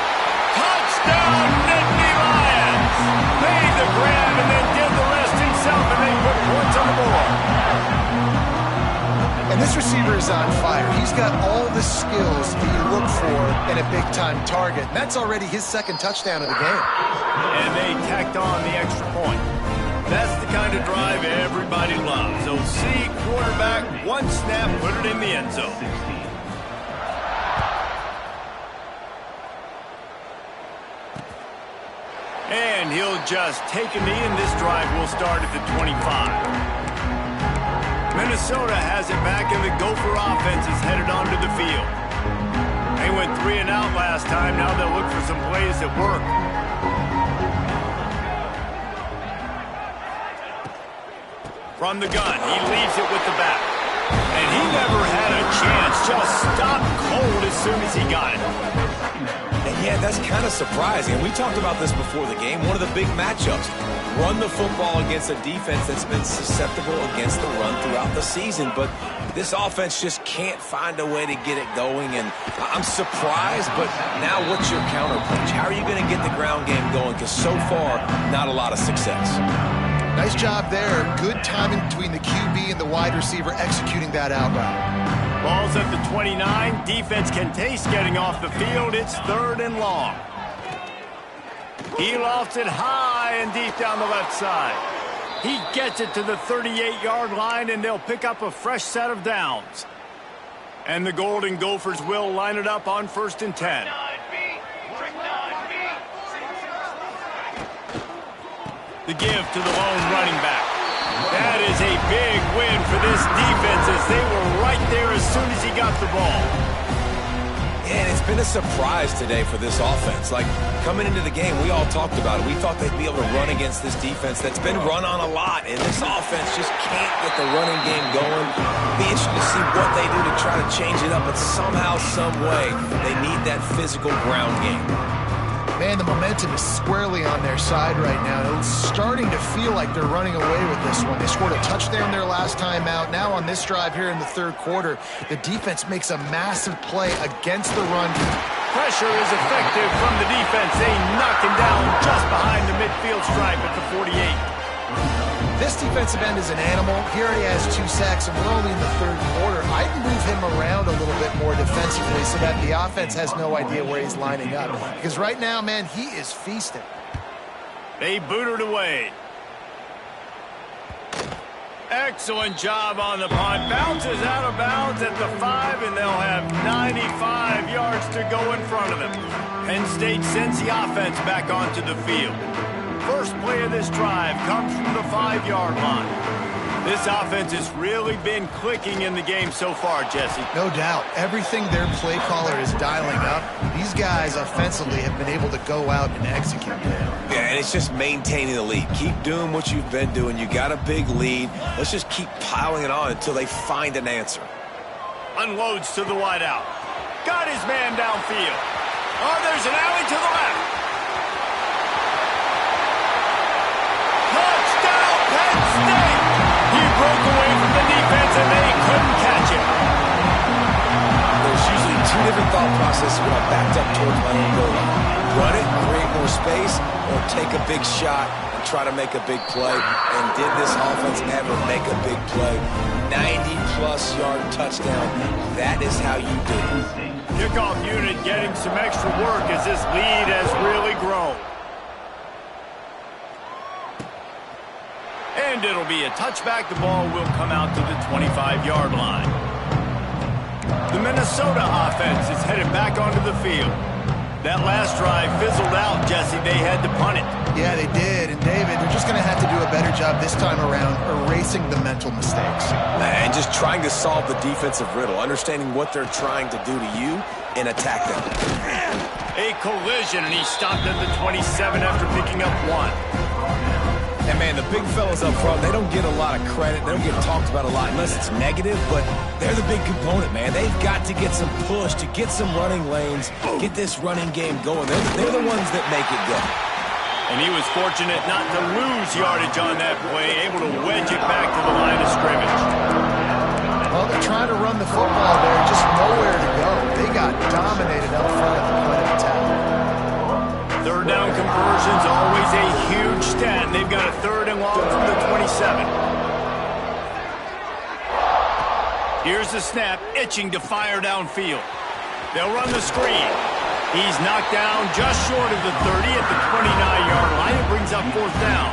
Touchdown, Nittany Lions! Made the grab and then did the rest himself, and they put points on the board. And this receiver is on fire. He's got all the skills that you look for in a big-time target. And that's already his second touchdown of the game. And they tacked on the extra point. That's the kind of drive everybody loves. So see quarterback, one snap, put it in the end zone. And he'll just take a knee, and this drive will start at the 25. Minnesota has it back, and the Gopher offense is headed onto the field. They went 3 and out last time. Now they'll look for some plays that work. From the gun, he leaves it with the back. And he never had a chance. Just stopped cold as soon as he got it. Yeah, that's kind of surprising. And we talked about this before the game. One of the big matchups. Run the football against a defense that's been susceptible against the run throughout the season. But this offense just can't find a way to get it going. And I'm surprised, but now what's your counterpunch? How are you going to get the ground game going? Because so far, not a lot of success. Nice job there. Good timing between the QB and the wide receiver executing that out route. Ball's at the 29. Defense can taste getting off the field. It's 3rd and long. He lofts it high and deep down the left side. He gets it to the 38-yard line, and they'll pick up a fresh set of downs. And the Golden Gophers will line it up on 1st and 10. The give to the lone running back. That is a big win for this defense as they were right there as soon as he got the ball. And it's been a surprise today for this offense. Like, coming into the game, we all talked about it. We thought they'd be able to run against this defense that's been run on a lot. And this offense just can't get the running game going. Be interested to see what they do to try to change it up. But somehow, some way, they need that physical ground game. Man, the momentum is squarely on their side right now. It's starting to feel like they're running away with this one. They scored a touchdown their last time out. Now on this drive here in the 3rd quarter, the defense makes a massive play against the run. Pressure is effective from the defense. They knock him down just behind the midfield stripe at the 48. This defensive end is an animal. He already has 2 sacks, and we're only in the 3rd quarter. I'd move him around a little bit more defensively so that the offense has no idea where he's lining up. Because right now, man, he is feasting. They boot it away. Excellent job on the punt. Bounces out of bounds at the 5, and they'll have 95 yards to go in front of them. Penn State sends the offense back onto the field. First play of this drive comes from the 5-yard line. This offense has really been clicking in the game so far, Jesse. No doubt. Everything their play caller is dialing up, these guys offensively have been able to go out and execute. Yeah, and it's just maintaining the lead. Keep doing what you've been doing. You got a big lead. Let's just keep piling it on until they find an answer. Unloads to the wideout. Got his man downfield. Oh, there's an alley to the left. Touchdown, Penn State! He broke away from the defense and they couldn't catch him. There's usually two different thought processes when I'm backed up towards my own goal line. Run it, create more space, or take a big shot and try to make a big play. And did this offense ever make a big play? 90-plus yard touchdown. That is how you do it. Kickoff unit getting some extra work as this lead has really grown. And it'll be a touchback. The ball will come out to the 25-yard line. The Minnesota offense is headed back onto the field. That last drive fizzled out, Jesse. They had to punt it. Yeah, they did. And, David, they're just going to have to do a better job this time around erasing the mental mistakes. And just trying to solve the defensive riddle, understanding what they're trying to do to you and attack them. A collision, and he stopped at the 27 after picking up 1. And, man, the big fellas up front, they don't get a lot of credit. They don't get talked about a lot unless it's negative, but they're the big component, man. They've got to get some push, to get some running lanes, get this running game going. They're the ones that make it go. And he was fortunate not to lose yardage on that play, able to wedge it back to the line of scrimmage. Well, they're trying to run the football there, just nowhere to go. They got dominated up front at the point of attack. Third down conversion's always a huge stat, and they've got a 3rd and long from the 27. Here's the snap, itching to fire downfield. They'll run the screen. He's knocked down just short of the 30 at the 29-yard line. It brings up 4th down.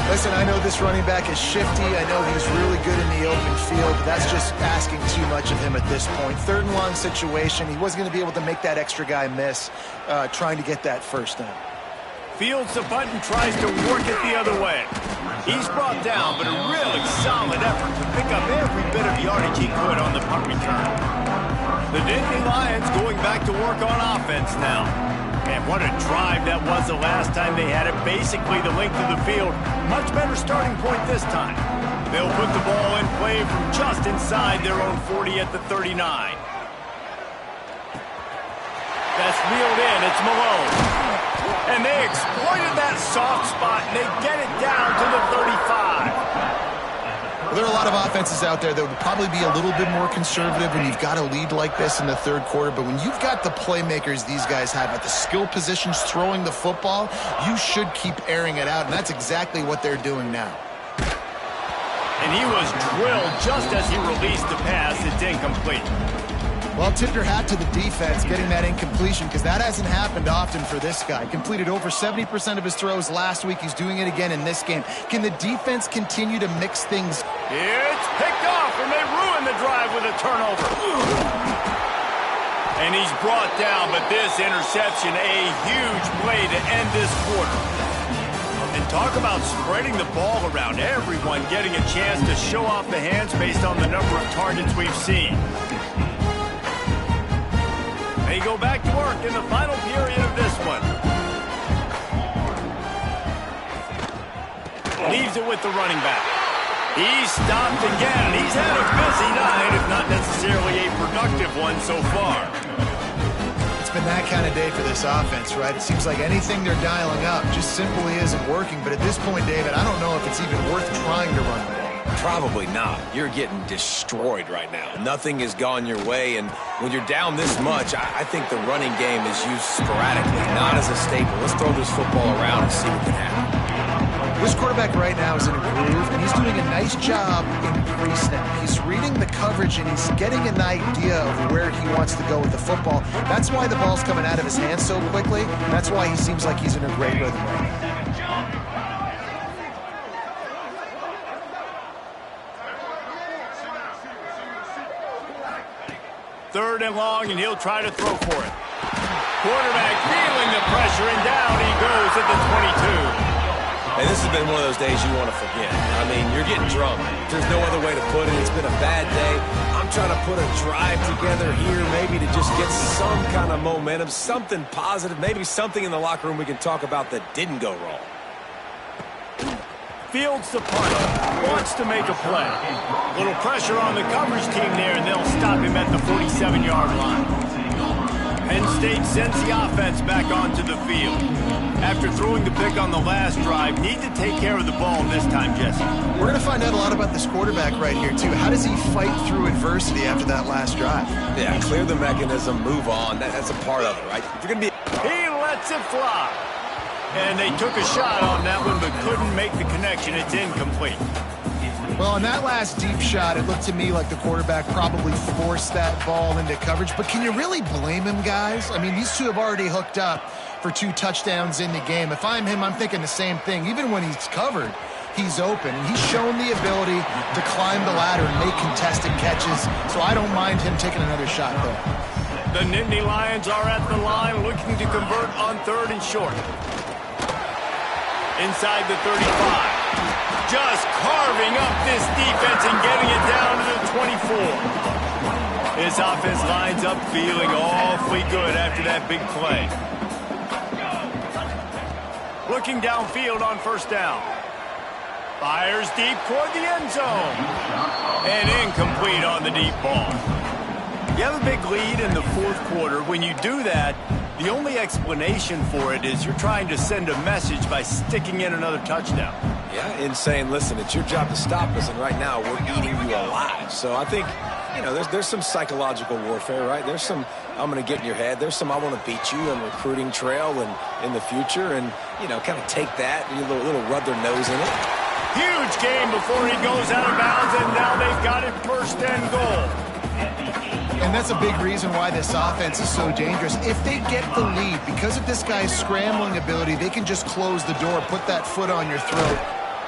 Listen, I know this running back is shifty. I know he's really good in the open field, but that's just asking too much of him at this point. 3rd and long situation. He wasn't going to be able to make that extra guy miss trying to get that 1st down. Fields the punt and tries to work it the other way. He's brought down, but a really solid effort to pick up every bit of yardage he could on the punt return. The Nittany Lions going back to work on offense now. And what a drive that was the last time they had it. Basically the length of the field. Much better starting point this time. They'll put the ball in play from just inside their own 40 at the 39. That's reeled in. It's Malone. And they exploited that soft spot, and they get it down to the 35. Well, there are a lot of offenses out there that would probably be a little bit more conservative when you've got a lead like this in the 3rd quarter. But when you've got the playmakers these guys have at the skill positions throwing the football, you should keep airing it out. And that's exactly what they're doing now. And he was drilled just as he released the pass. It's incomplete. Well, tip your hat to the defense getting that incompletion because that hasn't happened often for this guy. Completed over 70% of his throws last week. He's doing it again in this game. Can the defense continue to mix things? It's picked off, and they ruin the drive with a turnover. And he's brought down, but this interception, a huge play to end this quarter. And talk about spreading the ball around. Everyone getting a chance to show off the hands based on the number of targets we've seen. They go back to work in the final period of this one. Leaves it with the running back. He's stopped again. He's had a busy night, if not necessarily a productive one so far. It's been that kind of day for this offense, right? It seems like anything they're dialing up just simply isn't working. But at this point, David, I don't know if it's even worth trying to run the ball. Probably not. You're getting destroyed right now. Nothing has gone your way, and when you're down this much, I think the running game is used sporadically, not as a staple. Let's throw this football around and see what can happen. This quarterback right now is in a groove, and he's doing a nice job in pre-snap. He's reading the coverage, and he's getting an idea of where he wants to go with the football. That's why the ball's coming out of his hands so quickly. That's why he seems like he's in a great rhythm right now. 3rd and long, and he'll try to throw for it. Quarterback feeling the pressure, and down he goes at the 22. Hey, this has been one of those days you want to forget. I mean, you're getting drunk. There's no other way to put it. It's been a bad day. I'm trying to put a drive together here maybe to just get some kind of momentum, something positive, maybe something in the locker room we can talk about that didn't go wrong. Fields the punt. Wants to make a play. Little pressure on the coverage team there, and they'll stop him at the 47-yard line. Penn State sends the offense back onto the field. After throwing the pick on the last drive, need to take care of the ball this time, Jesse. We're going to find out a lot about this quarterback right here, too. How does he fight through adversity after that last drive? Yeah, clear the mechanism, move on. That's a part of it, right? If you're going to be... He lets it fly. And they took a shot on that one, but couldn't make the connection. It's incomplete. Well, on that last deep shot, it looked to me like the quarterback probably forced that ball into coverage. But can you really blame him, guys? I mean, these two have already hooked up for 2 touchdowns in the game. If I'm him, I'm thinking the same thing. Even when he's covered, he's open. And he's shown the ability to climb the ladder and make contested catches. So I don't mind him taking another shot there. The Nittany Lions are at the line looking to convert on 3rd and short. Inside the 35. Just carving up this defense and getting it down to the 24. This offense lines up feeling awfully good after that big play. Looking downfield on 1st down. Fires deep toward the end zone. And incomplete on the deep ball. You have a big lead in the 4th quarter. When you do that, the only explanation for it is you're trying to send a message by sticking in another touchdown. Yeah, and saying, listen, it's your job to stop us, and right now we're eating you alive. So I think, you know, there's some psychological warfare, right? There's some, I'm going to get in your head. There's some, I want to beat you on recruiting trail and in the future, and, you know, kind of take that and a little rub their nose in it. Huge game before he goes out of bounds, and now they've got it 1st and goal. And that's a big reason why this offense is so dangerous. If they get the lead, because of this guy's scrambling ability, they can just close the door, put that foot on your throat.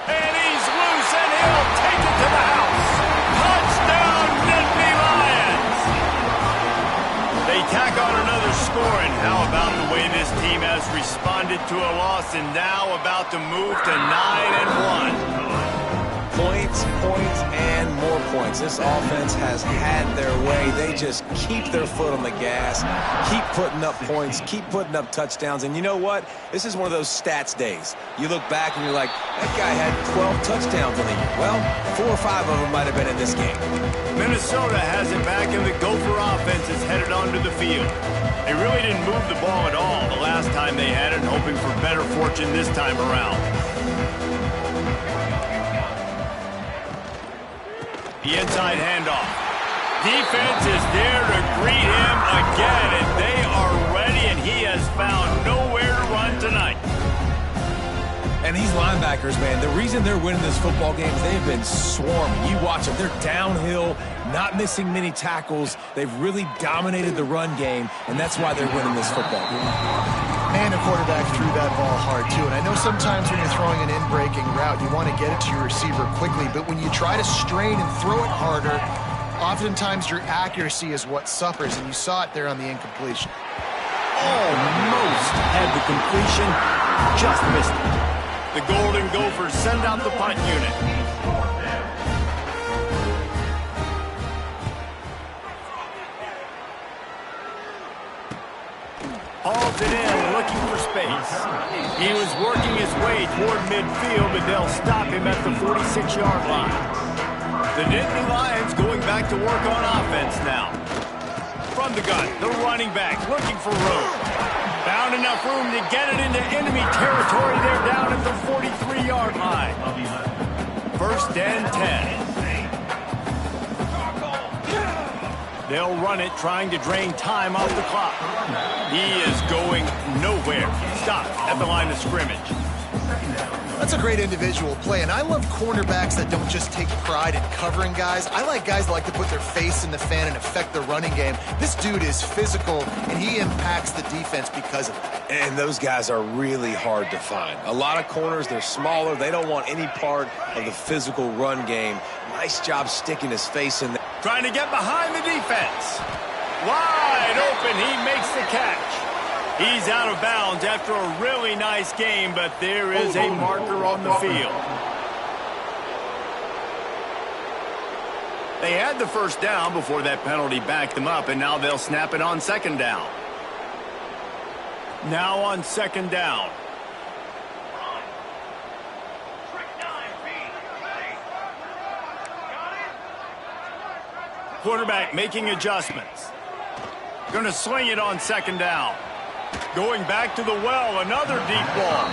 And he's loose, and he'll take it to the house. Touchdown, Nittany Lions! They tack on another score, and how about the way this team has responded to a loss and now about to move to 9-1. Points, and more points. This offense has had their way. They just keep their foot on the gas, keep putting up points, keep putting up touchdowns. And you know what? This is one of those stats days. You look back and you're like, that guy had 12 touchdowns on the year. Well, 4 or 5 of them might have been in this game. Minnesota has it back, and the Gopher offense is headed onto the field. They really didn't move the ball at all the last time they had it, hoping for better fortune this time around. The inside handoff. Defense is there to greet him again, and they are ready, and he has found nowhere to run tonight. And these linebackers, man, the reason they're winning this football game is they've been swarming. You watch them. They're downhill, not missing many tackles. They've really dominated the run game, and that's why they're winning this football game. And the quarterback threw that ball hard, too. And I know sometimes when you're throwing an in-breaking route, you want to get it to your receiver quickly. But when you try to strain and throw it harder, oftentimes your accuracy is what suffers. And you saw it there on the incompletion. Almost had the completion, just missed it. The Golden Gophers send out the punt unit. Hauls it in, looking for space. He was working his way toward midfield, but they'll stop him at the 46-yard line. The Nittany Lions going back to work on offense now. From the gun, the running back looking for room. Found enough room to get it into enemy territory. They're down at the 43-yard line. 1st and 10. They'll run it, trying to drain time off the clock. He is going nowhere. Stopped at the line of scrimmage. That's a great individual play, and I love cornerbacks that don't just take pride in covering guys. I like guys that like to put their face in the fan and affect the running game. This dude is physical, and he impacts the defense because of it. And those guys are really hard to find. A lot of corners, they're smaller. They don't want any part of the physical run game. Nice job sticking his face in there. Trying to get behind the defense. Wide open, he makes the catch. He's out of bounds after a really nice game, but there is a marker on the field. They had the first down before that penalty backed them up, and now they'll snap it on second down. Now on second down. Quarterback making adjustments. Going to sling it on second down. Going back to the well, another deep ball.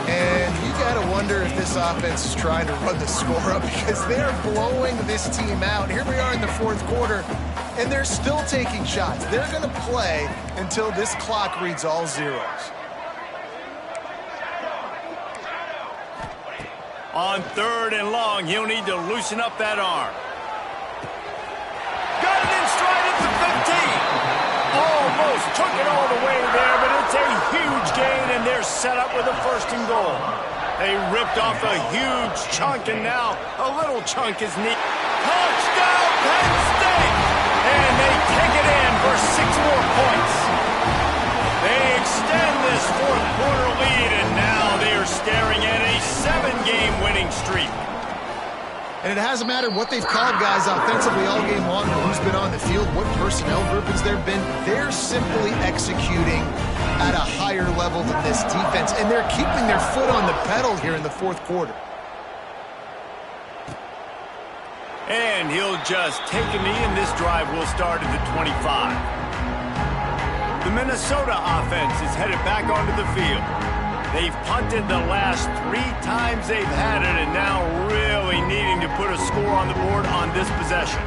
And you got to wonder if this offense is trying to run the score up because they're blowing this team out. Here we are in the fourth quarter, and they're still taking shots. They're going to play until this clock reads all zeros. On third and long, he'll need to loosen up that arm. Got it in stride at the 15. Almost took it all the way there, but it's a huge gain, and they're set up with a first and goal. They ripped off a huge chunk, and now a little chunk is neat. Touchdown, Penn State! And they kick it in for 6 more points. They extend this fourth quarter lead, and now they are staring at a 7-game winning streak. And it hasn't mattered what they've called guys offensively all game long, or who's been on the field, what personnel groupings there have been. They're simply executing at a higher level than this defense, and they're keeping their foot on the pedal here in the fourth quarter. And he'll just take a knee, and this drive will start at the 25. The Minnesota offense is headed back onto the field. They've punted the last 3 times they've had it, and now really needing to put a score on the board on this possession.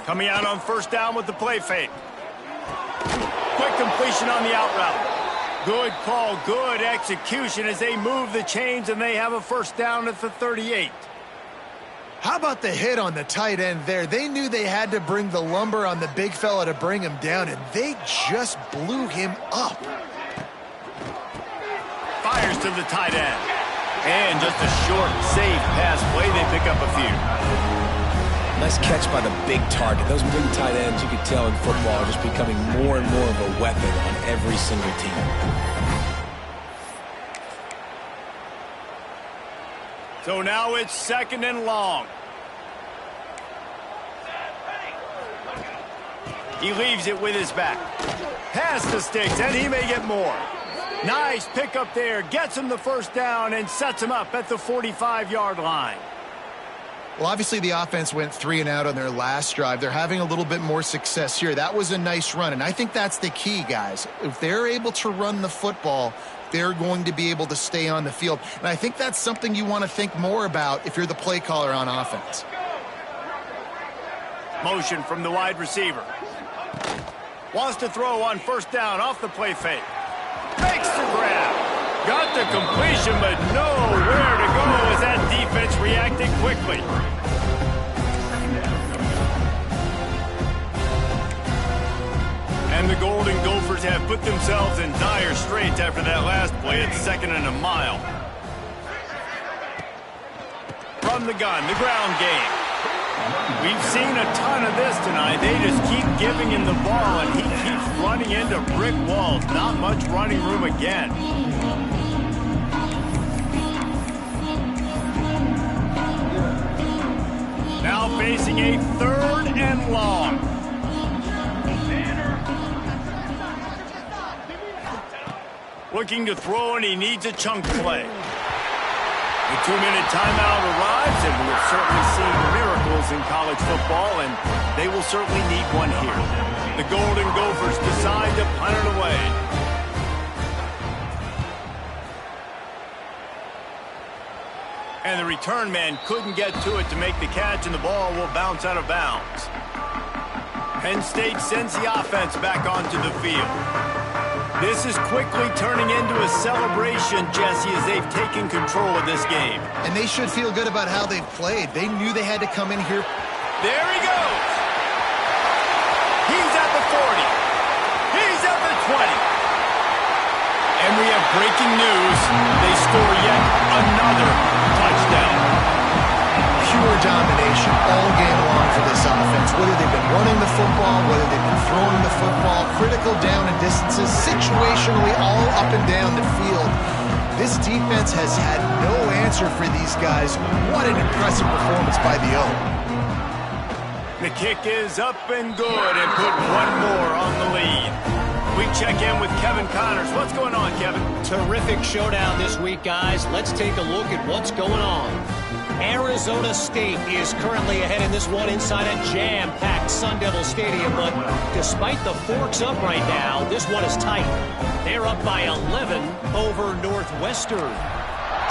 Coming out on first down with the play fake. Quick completion on the out route. Good call, good execution as they move the chains, and they have a first down at the 38. How about the hit on the tight end there? They knew they had to bring the lumber on the big fella to bring him down, and they just blew him up. Fires to the tight end. And just a short, safe pass play. They pick up a few. Nice catch by the big target. Those big tight ends, you could tell in football, are just becoming more and more of a weapon on every single team. So now it's second and long. He leaves it with his back. Past the sticks, and he may get more. Nice pickup there. Gets him the first down and sets him up at the 45-yard line. Well, obviously the offense went 3 and out on their last drive. They're having a little bit more success here. That was a nice run, and I think that's the key, guys. If they're able to run the football, they're going to be able to stay on the field. And I think that's something you want to think more about if you're the play caller on offense. Motion from the wide receiver. Wants to throw on first down off the play fake. Makes the grab. Got the completion, but nowhere to go as that defense reacted quickly. And the Golden Gophers have put themselves in dire straits after that last play at 2nd and a mile. From the gun, the ground game. We've seen a ton of this tonight. They just keep giving him the ball, and he keeps running into brick walls. Not much running room again. Now facing a 3rd and long. Looking to throw, and he needs a chunk play. The 2-minute timeout arrives, and we've certainly seen miracles in college football, and they will certainly need one here. The Golden Gophers decide to punt it away. And the return man couldn't get to it to make the catch, and the ball will bounce out of bounds. Penn State sends the offense back onto the field. This is quickly turning into a celebration, Jesse, as they've taken control of this game. And they should feel good about how they've played. They knew they had to come in here. There he goes. He's at the 40. He's at the 20. And we have breaking news. They score yet another touchdown. pure domination all game long for this offense. Whether they've been running the football, whether they've been throwing the football, critical down and distances, situationally all up and down the field. This defense has had no answer for these guys. What an impressive performance by the O. The kick is up and good and put one more on the lead. We check in with Kevin Connors. What's going on, Kevin? Terrific showdown this week, guys. Let's take a look at what's going on. Arizona State is currently ahead in this one inside a jam-packed Sun Devil Stadium, but despite the forks up right now, this one is tight. They're up by 11 over Northwestern.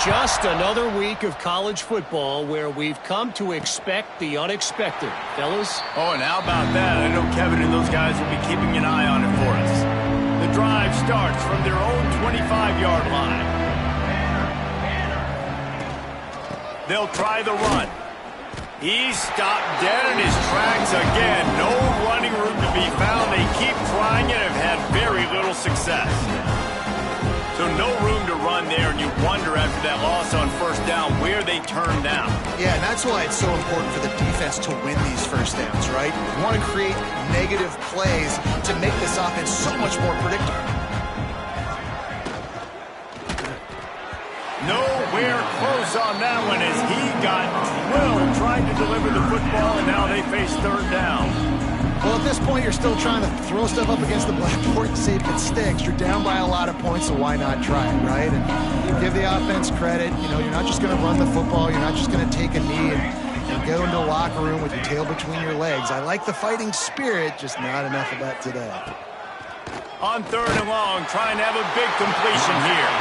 Just another week of college football where we've come to expect the unexpected. Fellas? Oh, and how about that? I know Kevin and those guys will be keeping an eye on it for us. The drive starts from their own 25-yard line. They'll try the run. He's stopped dead in his tracks again. No running room to be found. They keep trying it and have had very little success. So no room to run there, and you wonder after that loss on first down where they turn down. Yeah, and that's why it's so important for the defense to win these first downs, right? You want to create negative plays to make this offense so much more predictable. Nowhere close on that one as he got drilled trying to deliver the football, and now they face third down. Well, at this point, you're still trying to throw stuff up against the blackboard and see if it sticks. You're down by a lot of points, so why not try it, right? And give the offense credit. You know, you're not just going to run the football. You're not just going to take a knee and go into the locker room with your tail between your legs. I like the fighting spirit, just not enough of that today. On third and long, trying to have a big completion here.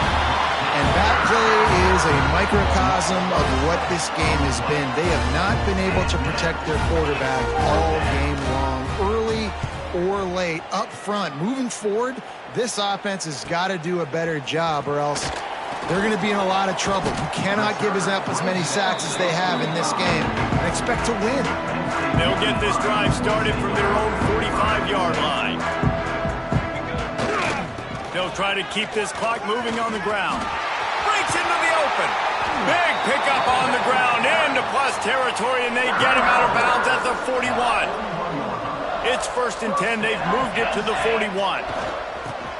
And that play is a microcosm of what this game has been. They have not been able to protect their quarterback all game long, early or late, up front. Moving forward, this offense has got to do a better job or else they're going to be in a lot of trouble. You cannot give up as many sacks as they have in this game and expect to win. They'll get this drive started from their own 45-yard line. They'll try to keep this clock moving on the ground. Breaks into the open. Big pickup on the ground into plus territory, and they get him out of bounds at the 41. It's 1st and 10. They've moved it to the 41.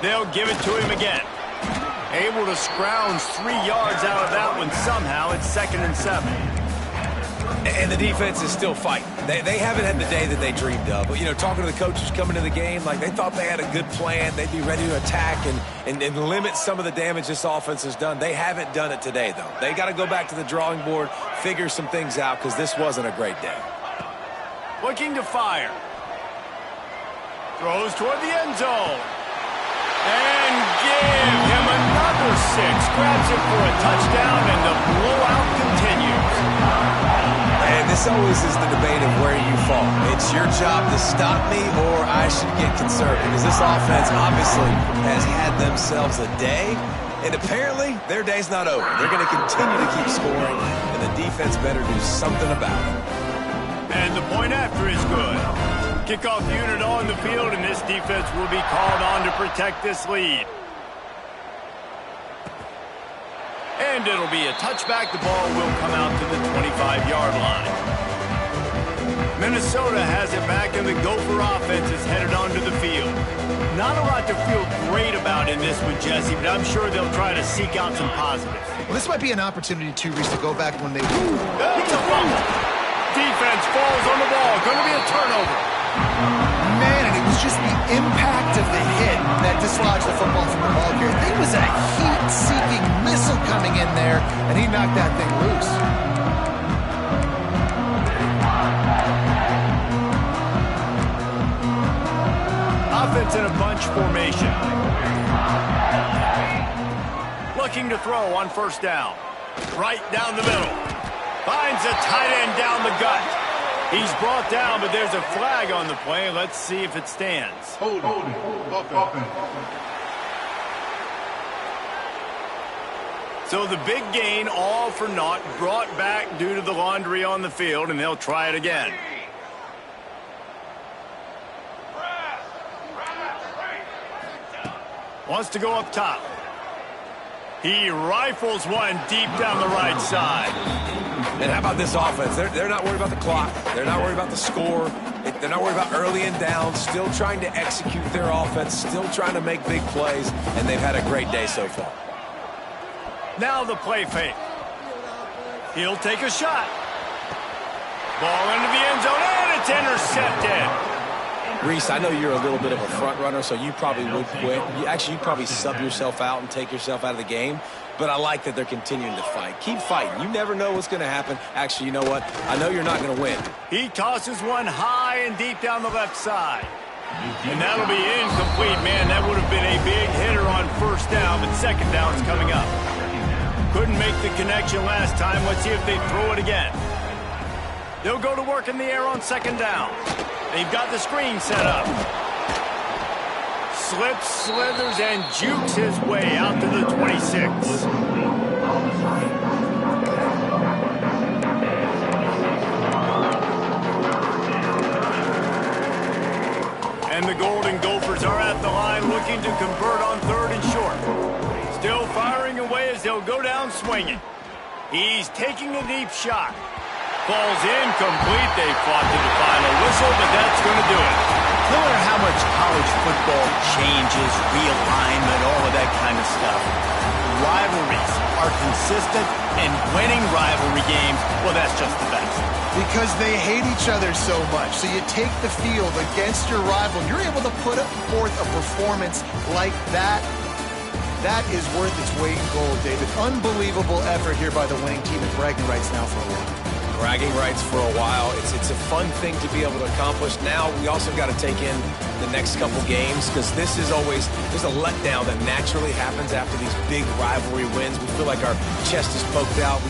They'll give it to him again. Able to scrounge 3 yards out of that one somehow. It's 2nd and 7. And the defense is still fighting. They haven't had the day that they dreamed of. But, you know, talking to the coaches coming to the game, like they thought they had a good plan. They'd be ready to attack and limit some of the damage this offense has done. They haven't done it today, though. They got to go back to the drawing board, figure some things out, because this wasn't a great day. Looking to fire. Throws toward the end zone. And give him another 6. Grabs it for a touchdown, and the blowout continues. And this always is the debate of where you fall. It's your job to stop me or I should get concerned, because this offense obviously has had themselves a day, and apparently their day's not over. They're going to continue to keep scoring, and the defense better do something about it. And the point after is good. Kickoff unit on the field, and this defense will be called on to protect this lead. And it'll be a touchback. The ball will come out to the 25-yard line. Minnesota has it back, and the Gopher offense is headed onto the field. Not a lot to feel great about in this one, Jesse, but I'm sure they'll try to seek out some positives. Well, this might be an opportunity, too, Reese, to go back when they... It's a fumble. Defense falls on the ball. Going to be a turnover. Man, and it was just the impact of the hit that dislodged the football from the ball carrier. There was a heat-seeking missile coming in there, and he knocked that thing loose. Offense in a bunch formation. Looking to throw on first down. Right down the middle. Finds a tight end down the gut. He's brought down, but there's a flag on the play. Let's see if it stands. Hold it. So the big gain, all for naught, brought back due to the laundry on the field, and they'll try it again. Wants to go up top. He rifles one deep down the right side. And how about this offense? They're not worried about the clock. They're not worried about the score. They're not worried about early and down. Still trying to execute their offense. Still trying to make big plays. And they've had a great day so far. Now the play fake. He'll take a shot. Ball into the end zone, and it's intercepted. Reese, I know you're a little bit of a front runner, so you probably would quit. You'd probably sub yourself out and take yourself out of the game. But I like that they're continuing to fight. Keep fighting. You never know what's going to happen. Actually, you know what? I know you're not going to win. He tosses one high and deep down the left side. And that'll be incomplete, man. That would have been a big hitter on first down, but second down's coming up. Couldn't make the connection last time. Let's see if they throw it again. They'll go to work in the air on second down. They've got the screen set up. Slips, slithers, and jukes his way out to the 26. And the Golden Gophers are at the line looking to convert on third and short. Still firing away as they'll go down swinging. He's taking a deep shot. Falls incomplete. They fought to the final whistle, but that's going to do it. No matter how much college football changes, realignment, all of that kind of stuff, rivalries are consistent, and winning rivalry games, well, that's just the best. Because they hate each other so much. So you take the field against your rival, you're able to put forth a performance like that. That is worth its weight in gold, David. Unbelievable effort here by the winning team, and bragging rights now for a while. Bragging rights for a while. It's a fun thing to be able to accomplish. Now we also got to take in the next couple games, because this is always, there's a letdown that naturally happens after these big rivalry wins. We feel like our chest is poked out.